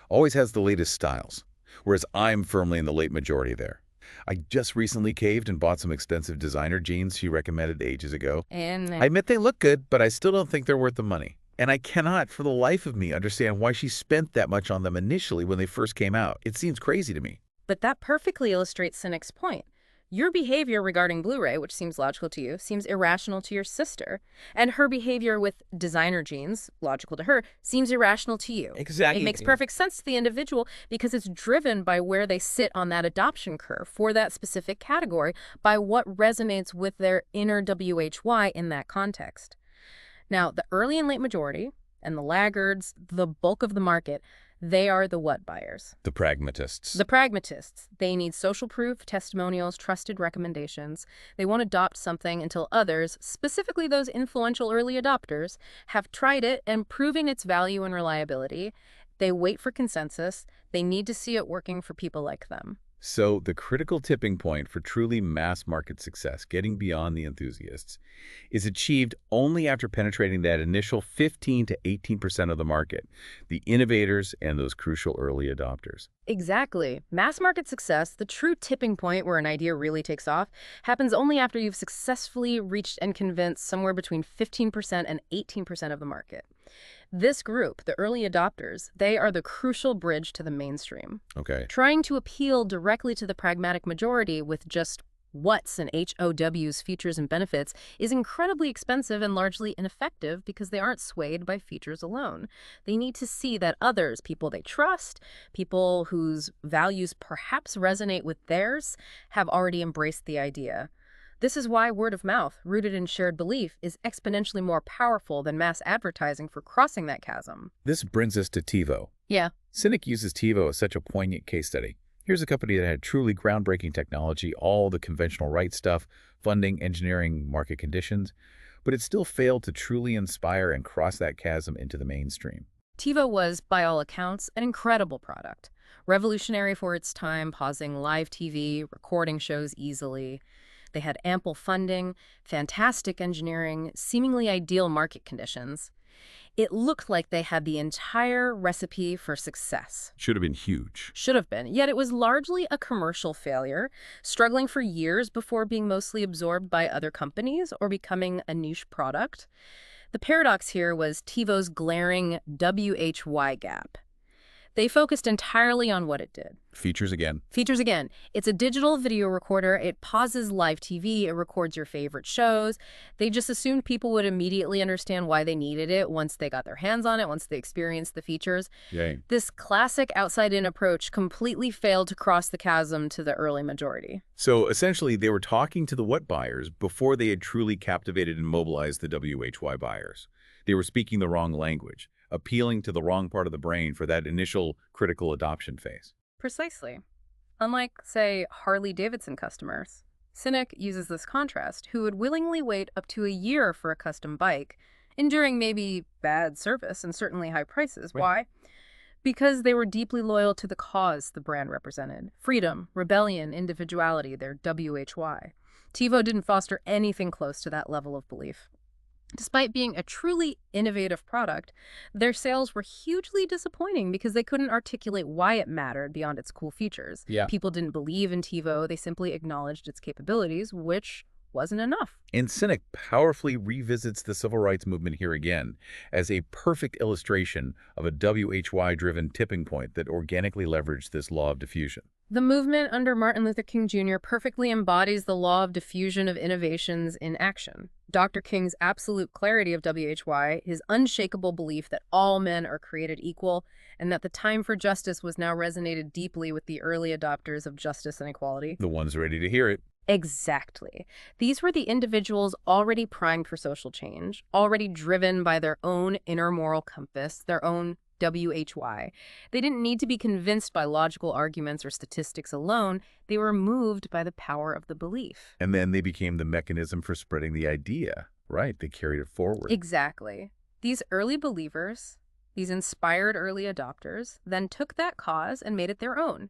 Always has the latest styles, whereas I'm firmly in the late majority there. I just recently caved and bought some expensive designer jeans she recommended ages ago. And I admit they look good, but I still don't think they're worth the money. And I cannot, for the life of me, understand why she spent that much on them initially when they first came out. It seems crazy to me. But that perfectly illustrates Sinek's point. Your behavior regarding Blu-ray, which seems logical to you, seems irrational to your sister. And her behavior with designer jeans, logical to her, seems irrational to you. Exactly. It makes perfect sense to the individual because it's driven by where they sit on that adoption curve for that specific category, by what resonates with their inner WHY in that context. Now, the early and late majority, and the laggards, the bulk of the market, they are the what buyers? The pragmatists. The pragmatists. They need social proof, testimonials, trusted recommendations. They won't adopt something until others, specifically those influential early adopters, have tried it and proven its value and reliability. They wait for consensus. They need to see it working for people like them. So the critical tipping point for truly mass market success, getting beyond the enthusiasts, is achieved only after penetrating that initial 15 to 18% of the market, the innovators and those crucial early adopters. Exactly. Mass market success, the true tipping point where an idea really takes off, happens only after you've successfully reached and convinced somewhere between 15% and 18% of the market. This group, the early adopters, they are the crucial bridge to the mainstream. Okay. Trying to appeal directly to the pragmatic majority with just what's and HOW's features and benefits is incredibly expensive and largely ineffective because they aren't swayed by features alone. They need to see that others, people they trust, people whose values perhaps resonate with theirs, have already embraced the idea. This is why word of mouth, rooted in shared belief, is exponentially more powerful than mass advertising for crossing that chasm. This brings us to TiVo. Yeah. Sinek uses TiVo as such a poignant case study. Here's a company that had truly groundbreaking technology, all the conventional right stuff, funding, engineering, market conditions, but it still failed to truly inspire and cross that chasm into the mainstream. TiVo was, by all accounts, an incredible product. Revolutionary for its time, pausing live TV, recording shows easily. They had ample funding, fantastic engineering, seemingly ideal market conditions. It looked like they had the entire recipe for success. Should have been huge. Should have been. Yet it was largely a commercial failure, struggling for years before being mostly absorbed by other companies or becoming a niche product. The paradox here was TiVo's glaring WHY gap. They focused entirely on what it did. Features again. Features again. It's a digital video recorder. It pauses live TV. It records your favorite shows. They just assumed people would immediately understand why they needed it once they got their hands on it, once they experienced the features. Yay. This classic outside-in approach completely failed to cross the chasm to the early majority. So essentially, they were talking to the what buyers before they had truly captivated and mobilized the WHY buyers. They were speaking the wrong language, appealing to the wrong part of the brain for that initial critical adoption phase. Precisely. Unlike, say, Harley-Davidson customers, Sinek uses this contrast, who would willingly wait up to a year for a custom bike, enduring maybe bad service and certainly high prices. Right. Why? Because they were deeply loyal to the cause the brand represented. Freedom, rebellion, individuality, their WHY. TiVo didn't foster anything close to that level of belief. Despite being a truly innovative product, their sales were hugely disappointing because they couldn't articulate why it mattered beyond its cool features. Yeah. People didn't believe in TiVo, they simply acknowledged its capabilities, which wasn't enough. And Sinek powerfully revisits the civil rights movement here again as a perfect illustration of a WHY-driven tipping point that organically leveraged this law of diffusion. The movement under Martin Luther King Jr. perfectly embodies the law of diffusion of innovations in action. Dr. King's absolute clarity of WHY, his unshakable belief that all men are created equal, and that the time for justice was now resonated deeply with the early adopters of justice and equality. The ones ready to hear it. Exactly. These were the individuals already primed for social change, already driven by their own inner moral compass, their own WHY. They didn't need to be convinced by logical arguments or statistics alone. They were moved by the power of the belief. And then they became the mechanism for spreading the idea, right? They carried it forward. Exactly. These early believers, these inspired early adopters, then took that cause and made it their own.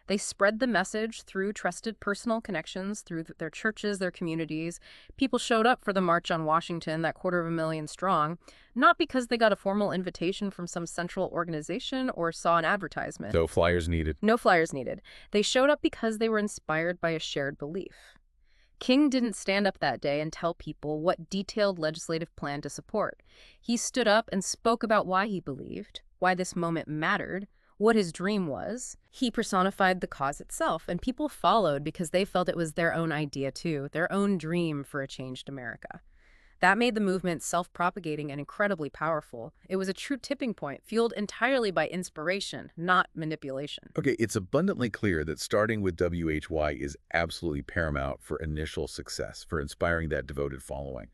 They spread the message through trusted personal connections, through their churches, their communities. People showed up for the March on Washington, that 250,000 strong, not because they got a formal invitation from some central organization or saw an advertisement. No flyers needed. No flyers needed. They showed up because they were inspired by a shared belief. King didn't stand up that day and tell people what detailed legislative plan to support. He stood up and spoke about why he believed, why this moment mattered, what his dream was. He personified the cause itself, and people followed because they felt it was their own idea too, their own dream for a changed America. That made the movement self-propagating and incredibly powerful. It was a true tipping point, fueled entirely by inspiration, not manipulation. Okay, it's abundantly clear that starting with WHY is absolutely paramount for initial success, for inspiring that devoted following.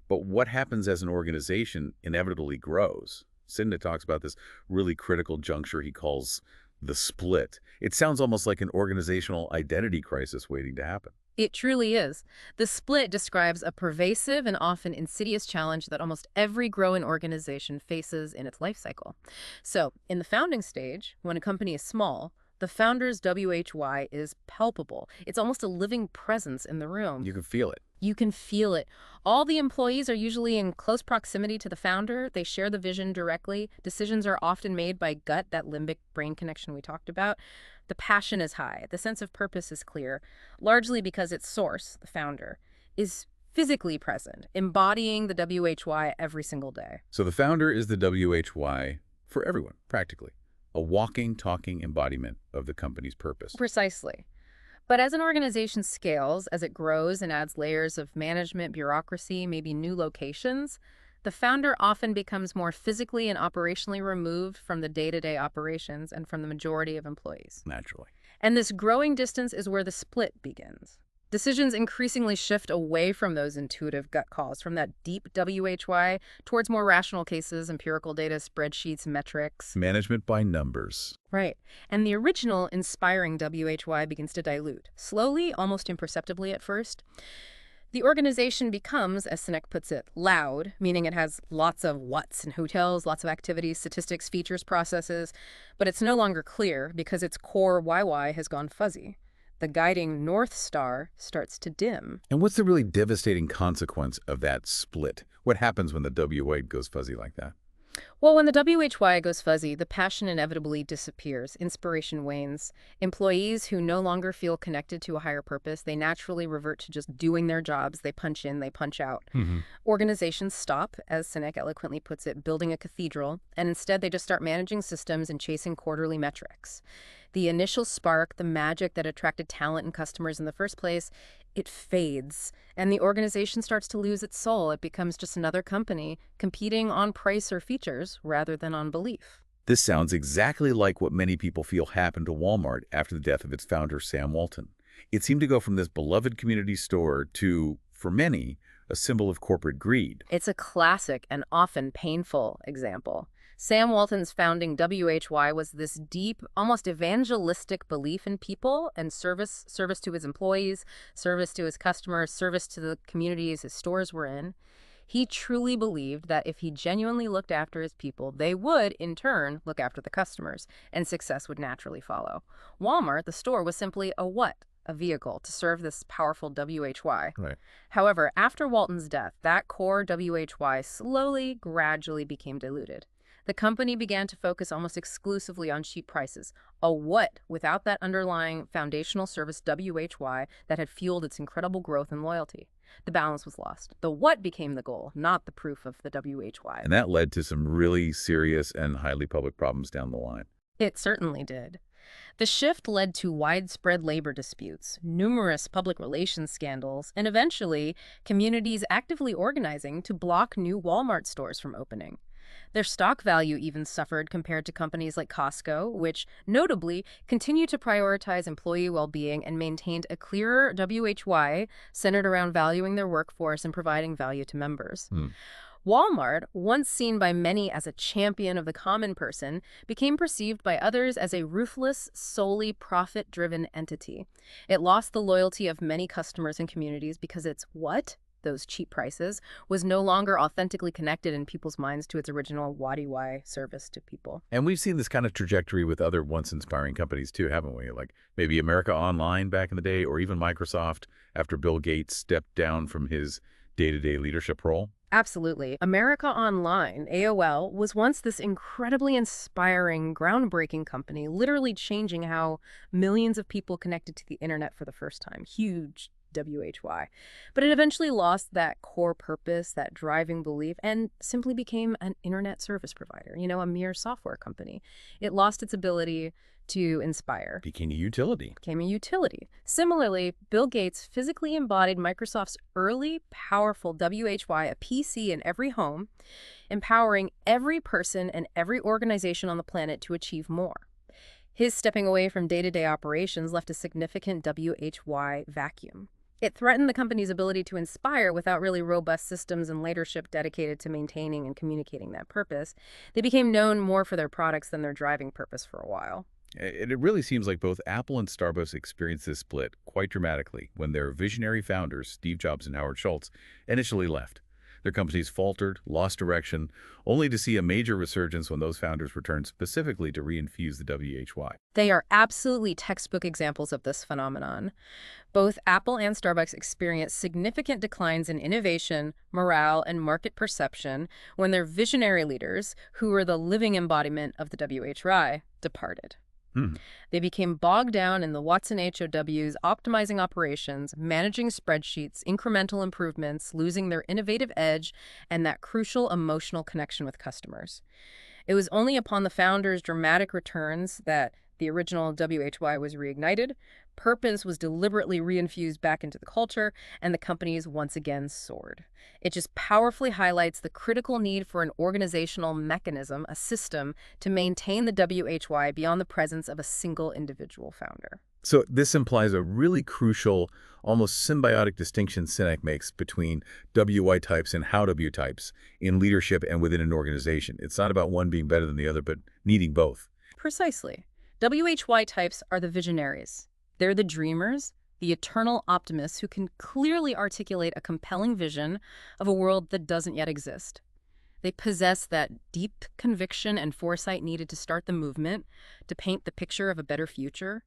But what happens as an organization inevitably grows. Sinek talks about this really critical juncture he calls the split. It sounds almost like an organizational identity crisis waiting to happen. It truly is. The split describes a pervasive and often insidious challenge that almost every growing organization faces in its life cycle. So, in the founding stage, when a company is small, the founder's WHY is palpable. It's almost a living presence in the room. You can feel it. You can feel it. All the employees are usually in close proximity to the founder. They share the vision directly. Decisions are often made by gut, that limbic brain connection we talked about. The passion is high. The sense of purpose is clear, largely because its source, the founder, is physically present, embodying the WHY every single day. So the founder is the WHY for everyone, practically. A walking, talking embodiment of the company's purpose. Precisely. But as an organization scales, as it grows and adds layers of management, bureaucracy, maybe new locations, the founder often becomes more physically and operationally removed from the day-to-day operations and from the majority of employees. Naturally. And this growing distance is where the split begins. Decisions increasingly shift away from those intuitive gut calls, from that deep WHY, towards more rational cases, empirical data, spreadsheets, metrics. Management by numbers. Right. And the original inspiring WHY begins to dilute, slowly, almost imperceptibly at first. The organization becomes, as Sinek puts it, loud, meaning it has lots of whats and hotels, lots of activities, statistics, features, processes, but it's no longer clear because its core YY has gone fuzzy. The guiding North Star starts to dim. And what's the really devastating consequence of that split? What happens when the WY goes fuzzy like that? Well, when the WHY goes fuzzy, the passion inevitably disappears. Inspiration wanes. Employees who no longer feel connected to a higher purpose, they naturally revert to just doing their jobs. They punch in, they punch out. Organizations stop, as Sinek eloquently puts it, building a cathedral, and instead they just start managing systems and chasing quarterly metrics. The initial spark, the magic that attracted talent and customers in the first place, it fades, and the organization starts to lose its soul. It becomes just another company competing on price or features rather than on belief. This sounds exactly like what many people feel happened to Walmart after the death of its founder, Sam Walton. It seemed to go from this beloved community store to, for many, a symbol of corporate greed. It's a classic and often painful example. Sam Walton's founding WHY was this deep, almost evangelistic belief in people and service to his employees, service to his customers, service to the communities his stores were in. He truly believed that if he genuinely looked after his people, they would, in turn, look after the customers, and success would naturally follow. Walmart, the store, was simply a what? A vehicle to serve this powerful WHY. Right. However, after Walton's death, that core WHY slowly, gradually became diluted. The company began to focus almost exclusively on cheap prices, a what without that underlying foundational service WHY that had fueled its incredible growth and loyalty. The balance was lost. The what became the goal, not the proof of the WHY. And that led to some really serious and highly public problems down the line. It certainly did. The shift led to widespread labor disputes, numerous public relations scandals, and eventually communities actively organizing to block new Walmart stores from opening. Their stock value even suffered compared to companies like Costco, which, notably, continued to prioritize employee well-being and maintained a clearer WHY centered around valuing their workforce and providing value to members. Walmart, once seen by many as a champion of the common person, became perceived by others as a ruthless, solely profit-driven entity. It lost the loyalty of many customers and communities because its what? Those cheap prices, was no longer authentically connected in people's minds to its original WHY service to people. And we've seen this kind of trajectory with other once inspiring companies too, haven't we? Like maybe America Online back in the day, or even Microsoft after Bill Gates stepped down from his day-to-day leadership role. Absolutely. America Online, AOL, was once this incredibly inspiring, groundbreaking company, literally changing how millions of people connected to the internet for the first time. Huge WHY. But it eventually lost that core purpose, that driving belief, and simply became an internet service provider, a mere software company. It lost its ability to inspire. Became a utility. Similarly, Bill Gates physically embodied Microsoft's early, powerful WHY, a PC in every home, empowering every person and every organization on the planet to achieve more. His stepping away from day-to-day operations left a significant WHY vacuum. It threatened the company's ability to inspire without really robust systems and leadership dedicated to maintaining and communicating that purpose. They became known more for their products than their driving purpose for a while. It really seems like both Apple and Starbucks experienced this split quite dramatically when their visionary founders, Steve Jobs and Howard Schultz, initially left. Their companies faltered, lost direction, only to see a major resurgence when those founders returned specifically to reinfuse the WHY. They are absolutely textbook examples of this phenomenon. Both Apple and Starbucks experienced significant declines in innovation, morale, and market perception when their visionary leaders, who were the living embodiment of the WHY, departed. They became bogged down in the Watson HOWs, optimizing operations, managing spreadsheets, incremental improvements, losing their innovative edge, and that crucial emotional connection with customers. It was only upon the founders' dramatic returns that the original WHY was reignited, purpose was deliberately reinfused back into the culture, and the companies once again soared. It just powerfully highlights the critical need for an organizational mechanism, a system, to maintain the WHY beyond the presence of a single individual founder. So this implies a really crucial, almost symbiotic distinction Sinek makes between WY types and how W types in leadership and within an organization. It's not about one being better than the other, but needing both. Precisely. WHY types are the visionaries. They're the dreamers, the eternal optimists who can clearly articulate a compelling vision of a world that doesn't yet exist. They possess that deep conviction and foresight needed to start the movement, to paint the picture of a better future.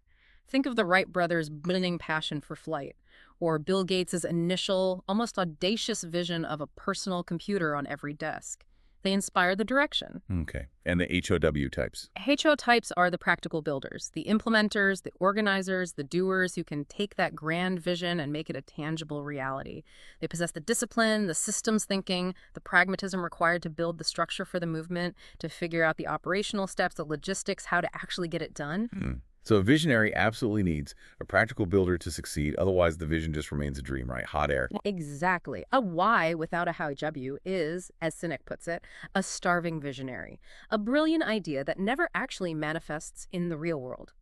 Think of the Wright brothers' burning passion for flight, or Bill Gates' initial, almost audacious vision of a personal computer on every desk. They inspire the direction. Okay. And the HOW types? HO types are the practical builders, the implementers, the organizers, the doers who can take that grand vision and make it a tangible reality. They possess the discipline, the systems thinking, the pragmatism required to build the structure for the movement, to figure out the operational steps, the logistics, how to actually get it done. So a visionary absolutely needs a practical builder to succeed. Otherwise, the vision just remains a dream, right? Hot air. Exactly. A why without a how W is, as Sinek puts it, a starving visionary. A brilliant idea that never actually manifests in the real world.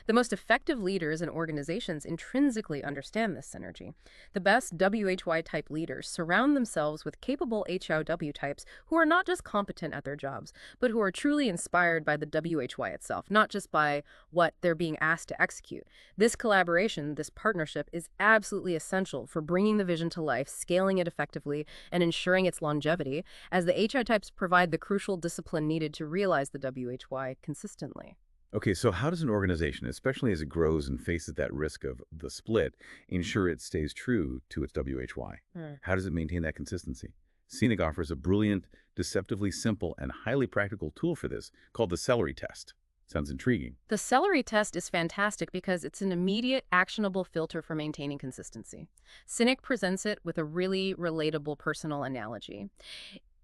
The most effective leaders and organizations intrinsically understand this synergy. The best WHY type leaders surround themselves with capable HOW types who are not just competent at their jobs, but who are truly inspired by the WHY itself, not just by what they're being asked to execute. This collaboration, this partnership, is absolutely essential for bringing the vision to life, scaling it effectively, and ensuring its longevity, as the HI types provide the crucial discipline needed to realize the WHY consistently. Okay, so how does an organization, especially as it grows and faces that risk of the split, ensure it stays true to its WHY? How does it maintain that consistency? Sinek offers a brilliant, deceptively simple, and highly practical tool for this called the celery test. Sounds intriguing. The celery test is fantastic because it's an immediate, actionable filter for maintaining consistency. Sinek presents it with a really relatable personal analogy.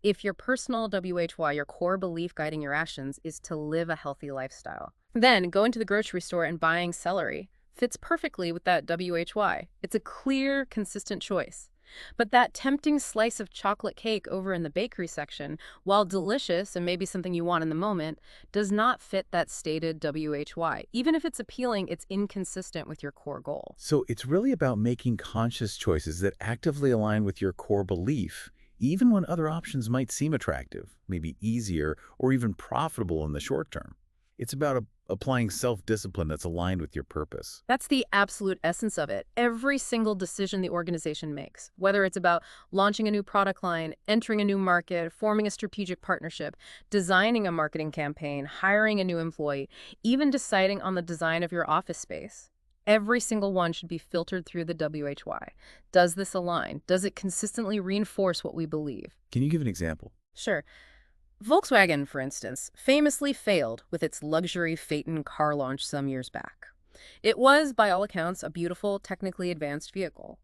If your personal WHY, your core belief guiding your actions, is to live a healthy lifestyle, then going to the grocery store and buying celery fits perfectly with that WHY. It's a clear, consistent choice. But that tempting slice of chocolate cake over in the bakery section, while delicious and maybe something you want in the moment, does not fit that stated WHY. Even if it's appealing, it's inconsistent with your core goal. So it's really about making conscious choices that actively align with your core belief, even when other options might seem attractive, maybe easier, or even profitable in the short term. It's about applying self-discipline that's aligned with your purpose. That's the absolute essence of it. Every single decision the organization makes, whether it's about launching a new product line, entering a new market, forming a strategic partnership, designing a marketing campaign, hiring a new employee, even deciding on the design of your office space. Every single one should be filtered through the WHY. Does this align? Does it consistently reinforce what we believe? Can you give an example? Sure. Volkswagen, for instance, famously failed with its luxury Phaeton car launch some years back. It was, by all accounts, a beautiful, technically advanced vehicle.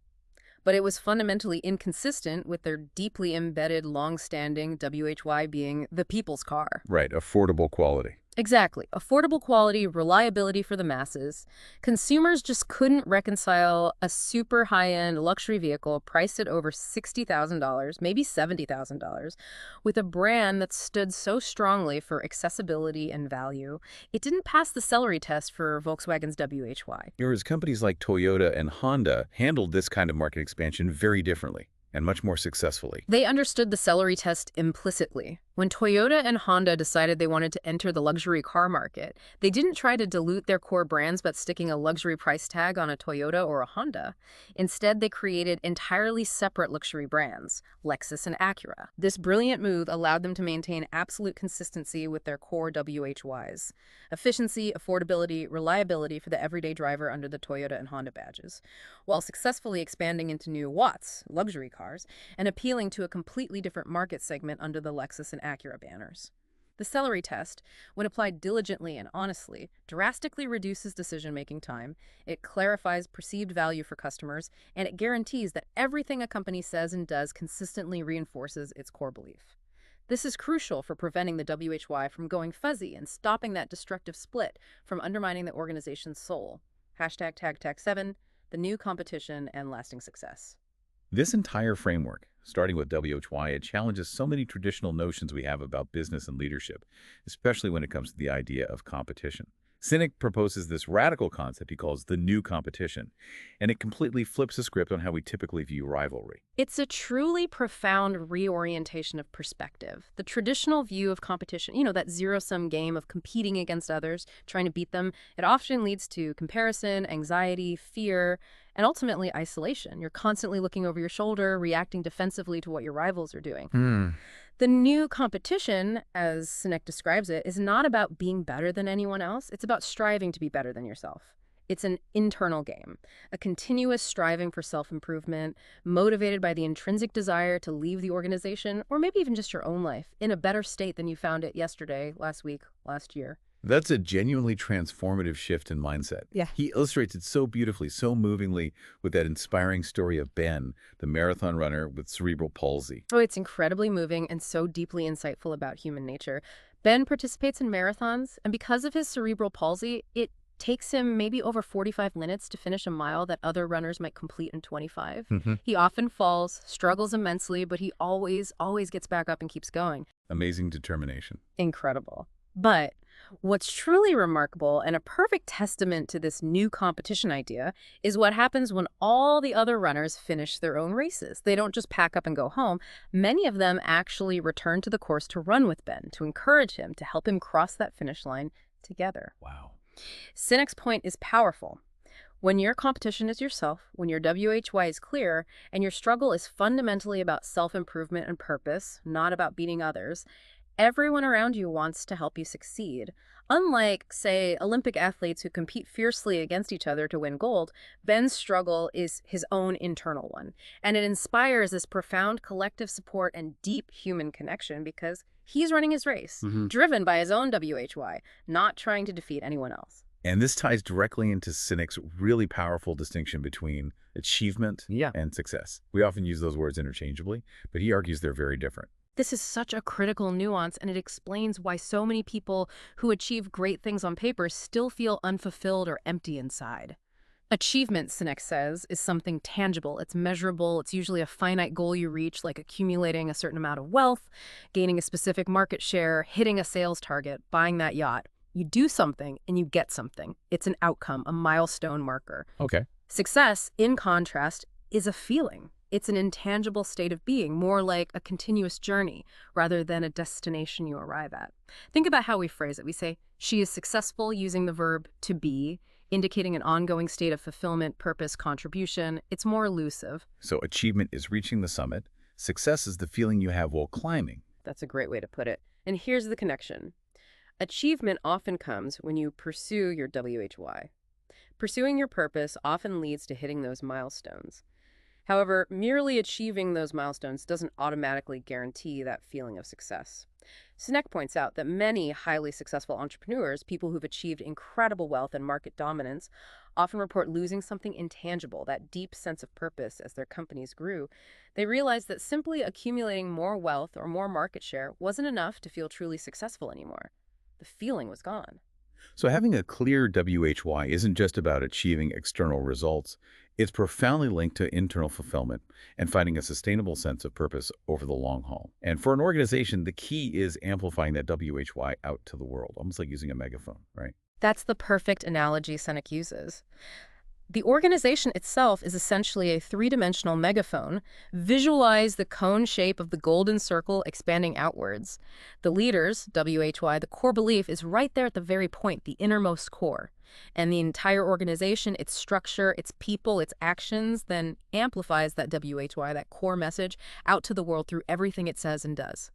But it was fundamentally inconsistent with their deeply embedded, long-standing WHY being the people's car. Right, affordable quality. Exactly. Affordable quality, reliability for the masses. Consumers just couldn't reconcile a super high-end luxury vehicle priced at over $60,000, maybe $70,000, with a brand that stood so strongly for accessibility and value. It didn't pass the celery test for Volkswagen's WHY. Whereas companies like Toyota and Honda handled this kind of market expansion very differently and much more successfully. They understood the celery test implicitly. When Toyota and Honda decided they wanted to enter the luxury car market, they didn't try to dilute their core brands by sticking a luxury price tag on a Toyota or a Honda. Instead, they created entirely separate luxury brands, Lexus and Acura. This brilliant move allowed them to maintain absolute consistency with their core WHYs. Efficiency, affordability, reliability for the everyday driver under the Toyota and Honda badges, while successfully expanding into new Watts, luxury cars, and appealing to a completely different market segment under the Lexus and Acura banners. The celery test, when applied diligently and honestly, drastically reduces decision-making time, it clarifies perceived value for customers, and it guarantees that everything a company says and does consistently reinforces its core belief. This is crucial for preventing the WHY from going fuzzy and stopping that destructive split from undermining the organization's soul. #TagTag7, the new competition and lasting success. This entire framework, starting with WHY, it challenges so many traditional notions we have about business and leadership, especially when it comes to the idea of competition. Sinek proposes this radical concept he calls the new competition, and it completely flips the script on how we typically view rivalry. It's a truly profound reorientation of perspective. The traditional view of competition, that zero-sum game of competing against others, trying to beat them, it often leads to comparison, anxiety, fear, and ultimately isolation. You're constantly looking over your shoulder, reacting defensively to what your rivals are doing. The new competition, as Sinek describes it, is not about being better than anyone else. It's about striving to be better than yourself. It's an internal game, a continuous striving for self-improvement, motivated by the intrinsic desire to leave the organization, or maybe even just your own life, in a better state than you found it yesterday, last week, last year. That's a genuinely transformative shift in mindset. Yeah. He illustrates it so beautifully, so movingly with that inspiring story of Ben, the marathon runner with cerebral palsy. Oh, it's incredibly moving and so deeply insightful about human nature. Ben participates in marathons, and because of his cerebral palsy, it takes him maybe over 45 minutes to finish a mile that other runners might complete in 25. He often falls, struggles immensely, but he always gets back up and keeps going. Amazing determination. Incredible. But what's truly remarkable and a perfect testament to this new competition idea is what happens when all the other runners finish their own races. They don't just pack up and go home. Many of them actually return to the course to run with Ben, to encourage him, to help him cross that finish line together. Wow. Sinek's point is powerful. When your competition is yourself, when your WHY is clear, and your struggle is fundamentally about self-improvement and purpose, not about beating others, everyone around you wants to help you succeed. Unlike, say, Olympic athletes who compete fiercely against each other to win gold, Ben's struggle is his own internal one. And it inspires this profound collective support and deep human connection because he's running his race, driven by his own WHY, not trying to defeat anyone else. And this ties directly into Sinek's really powerful distinction between achievement and success. We often use those words interchangeably, but he argues they're very different. This is such a critical nuance, and it explains why so many people who achieve great things on paper still feel unfulfilled or empty inside. Achievement, Sinek says, is something tangible. It's measurable. It's usually a finite goal you reach, like accumulating a certain amount of wealth, gaining a specific market share, hitting a sales target, buying that yacht. You do something and you get something. It's an outcome, a milestone marker. Okay. Success, in contrast, is a feeling. It's an intangible state of being, more like a continuous journey rather than a destination you arrive at. Think about how we phrase it. We say, she is successful, using the verb to be, indicating an ongoing state of fulfillment, purpose, contribution. It's more elusive. So achievement is reaching the summit. Success is the feeling you have while climbing. That's a great way to put it. And here's the connection. Achievement often comes when you pursue your WHY. Pursuing your purpose often leads to hitting those milestones. However, merely achieving those milestones doesn't automatically guarantee that feeling of success. Sinek points out that many highly successful entrepreneurs, people who've achieved incredible wealth and market dominance, often report losing something intangible, that deep sense of purpose as their companies grew. They realized that simply accumulating more wealth or more market share wasn't enough to feel truly successful anymore. The feeling was gone. So having a clear WHY isn't just about achieving external results. It's profoundly linked to internal fulfillment and finding a sustainable sense of purpose over the long haul. And for an organization, the key is amplifying that WHY out to the world, almost like using a megaphone, right? That's the perfect analogy Sinek uses. The organization itself is essentially a three-dimensional megaphone. Visualize the cone shape of the golden circle expanding outwards. The leaders, WHY, the core belief is right there at the very point, the innermost core. And the entire organization, its structure, its people, its actions, then amplifies that WHY, that core message, out to the world through everything it says and does.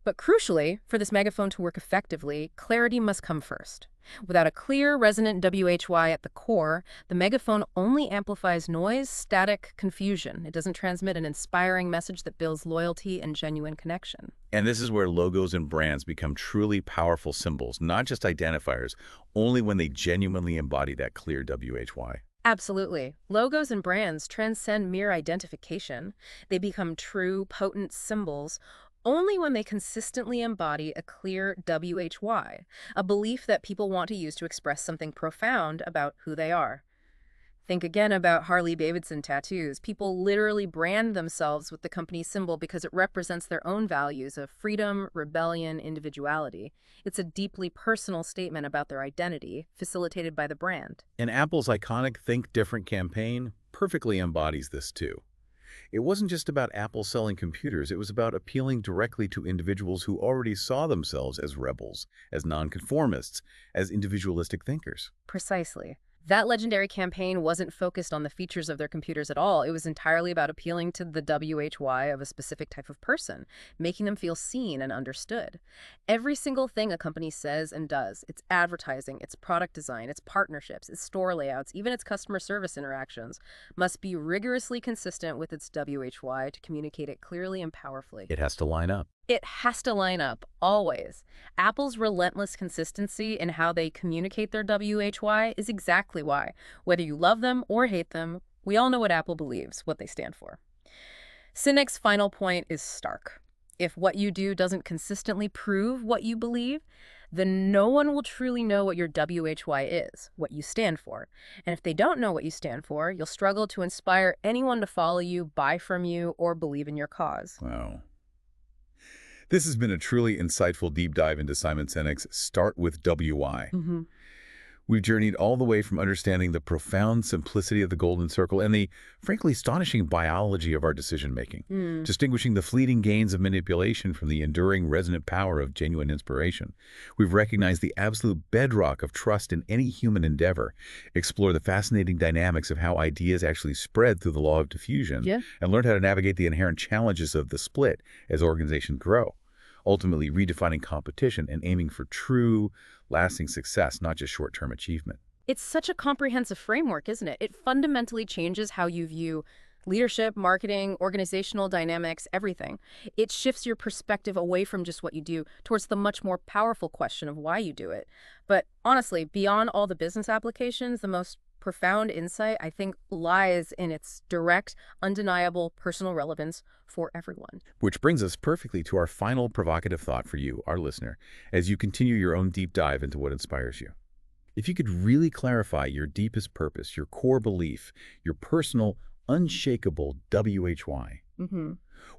But crucially, for this megaphone to work effectively, clarity must come first. Without a clear, resonant WHY at the core, the megaphone only amplifies noise, static, confusion. It doesn't transmit an inspiring message that builds loyalty and genuine connection. And this is where logos and brands become truly powerful symbols, not just identifiers, only when they genuinely embody that clear WHY. Absolutely. Logos and brands transcend mere identification. They become true, potent symbols only when they consistently embody a clear WHY, a belief that people want to use to express something profound about who they are. Think again about Harley-Davidson tattoos. People literally brand themselves with the company's symbol because it represents their own values of freedom, rebellion, individuality. It's a deeply personal statement about their identity, facilitated by the brand. And Apple's iconic Think Different campaign perfectly embodies this too. It wasn't just about Apple selling computers, it was about appealing directly to individuals who already saw themselves as rebels, as nonconformists, as individualistic thinkers. Precisely. That legendary campaign wasn't focused on the features of their computers at all. It was entirely about appealing to the WHY of a specific type of person, making them feel seen and understood. Every single thing a company says and does, its advertising, its product design, its partnerships, its store layouts, even its customer service interactions, must be rigorously consistent with its WHY to communicate it clearly and powerfully. It has to line up. It has to line up, always. Apple's relentless consistency in how they communicate their WHY is exactly why, whether you love them or hate them, we all know what Apple believes, what they stand for. Sinek's final point is stark. If what you do doesn't consistently prove what you believe, then no one will truly know what your WHY is, what you stand for. And if they don't know what you stand for, you'll struggle to inspire anyone to follow you, buy from you, or believe in your cause. Wow. This has been a truly insightful deep dive into Simon Sinek's Start with WI. We've journeyed all the way from understanding the profound simplicity of the golden circle and the, frankly, astonishing biology of our decision-making, distinguishing the fleeting gains of manipulation from the enduring resonant power of genuine inspiration. We've recognized the absolute bedrock of trust in any human endeavor, explore the fascinating dynamics of how ideas actually spread through the law of diffusion, and learned how to navigate the inherent challenges of the split as organizations grow, ultimately redefining competition and aiming for true, lasting success, not just short-term achievement. It's such a comprehensive framework, isn't it? It fundamentally changes how you view leadership, marketing, organizational dynamics, everything. It shifts your perspective away from just what you do towards the much more powerful question of why you do it. But honestly, beyond all the business applications, the most profound insight, I think, lies in its direct, undeniable personal relevance for everyone. Which brings us perfectly to our final provocative thought for you, our listener, as you continue your own deep dive into what inspires you. If you could really clarify your deepest purpose, your core belief, your personal, unshakable WHY,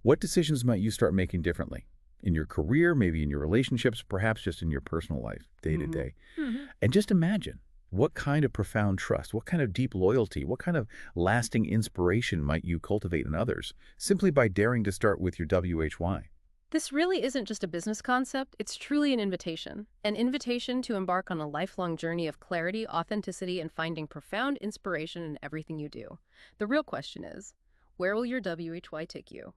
what decisions might you start making differently? In your career, maybe in your relationships, perhaps just in your personal life, day to day. And just imagine, what kind of profound trust, what kind of deep loyalty, what kind of lasting inspiration might you cultivate in others simply by daring to start with your WHY? This really isn't just a business concept, it's truly an invitation. An invitation to embark on a lifelong journey of clarity, authenticity, and finding profound inspiration in everything you do. The real question is, where will your WHY take you?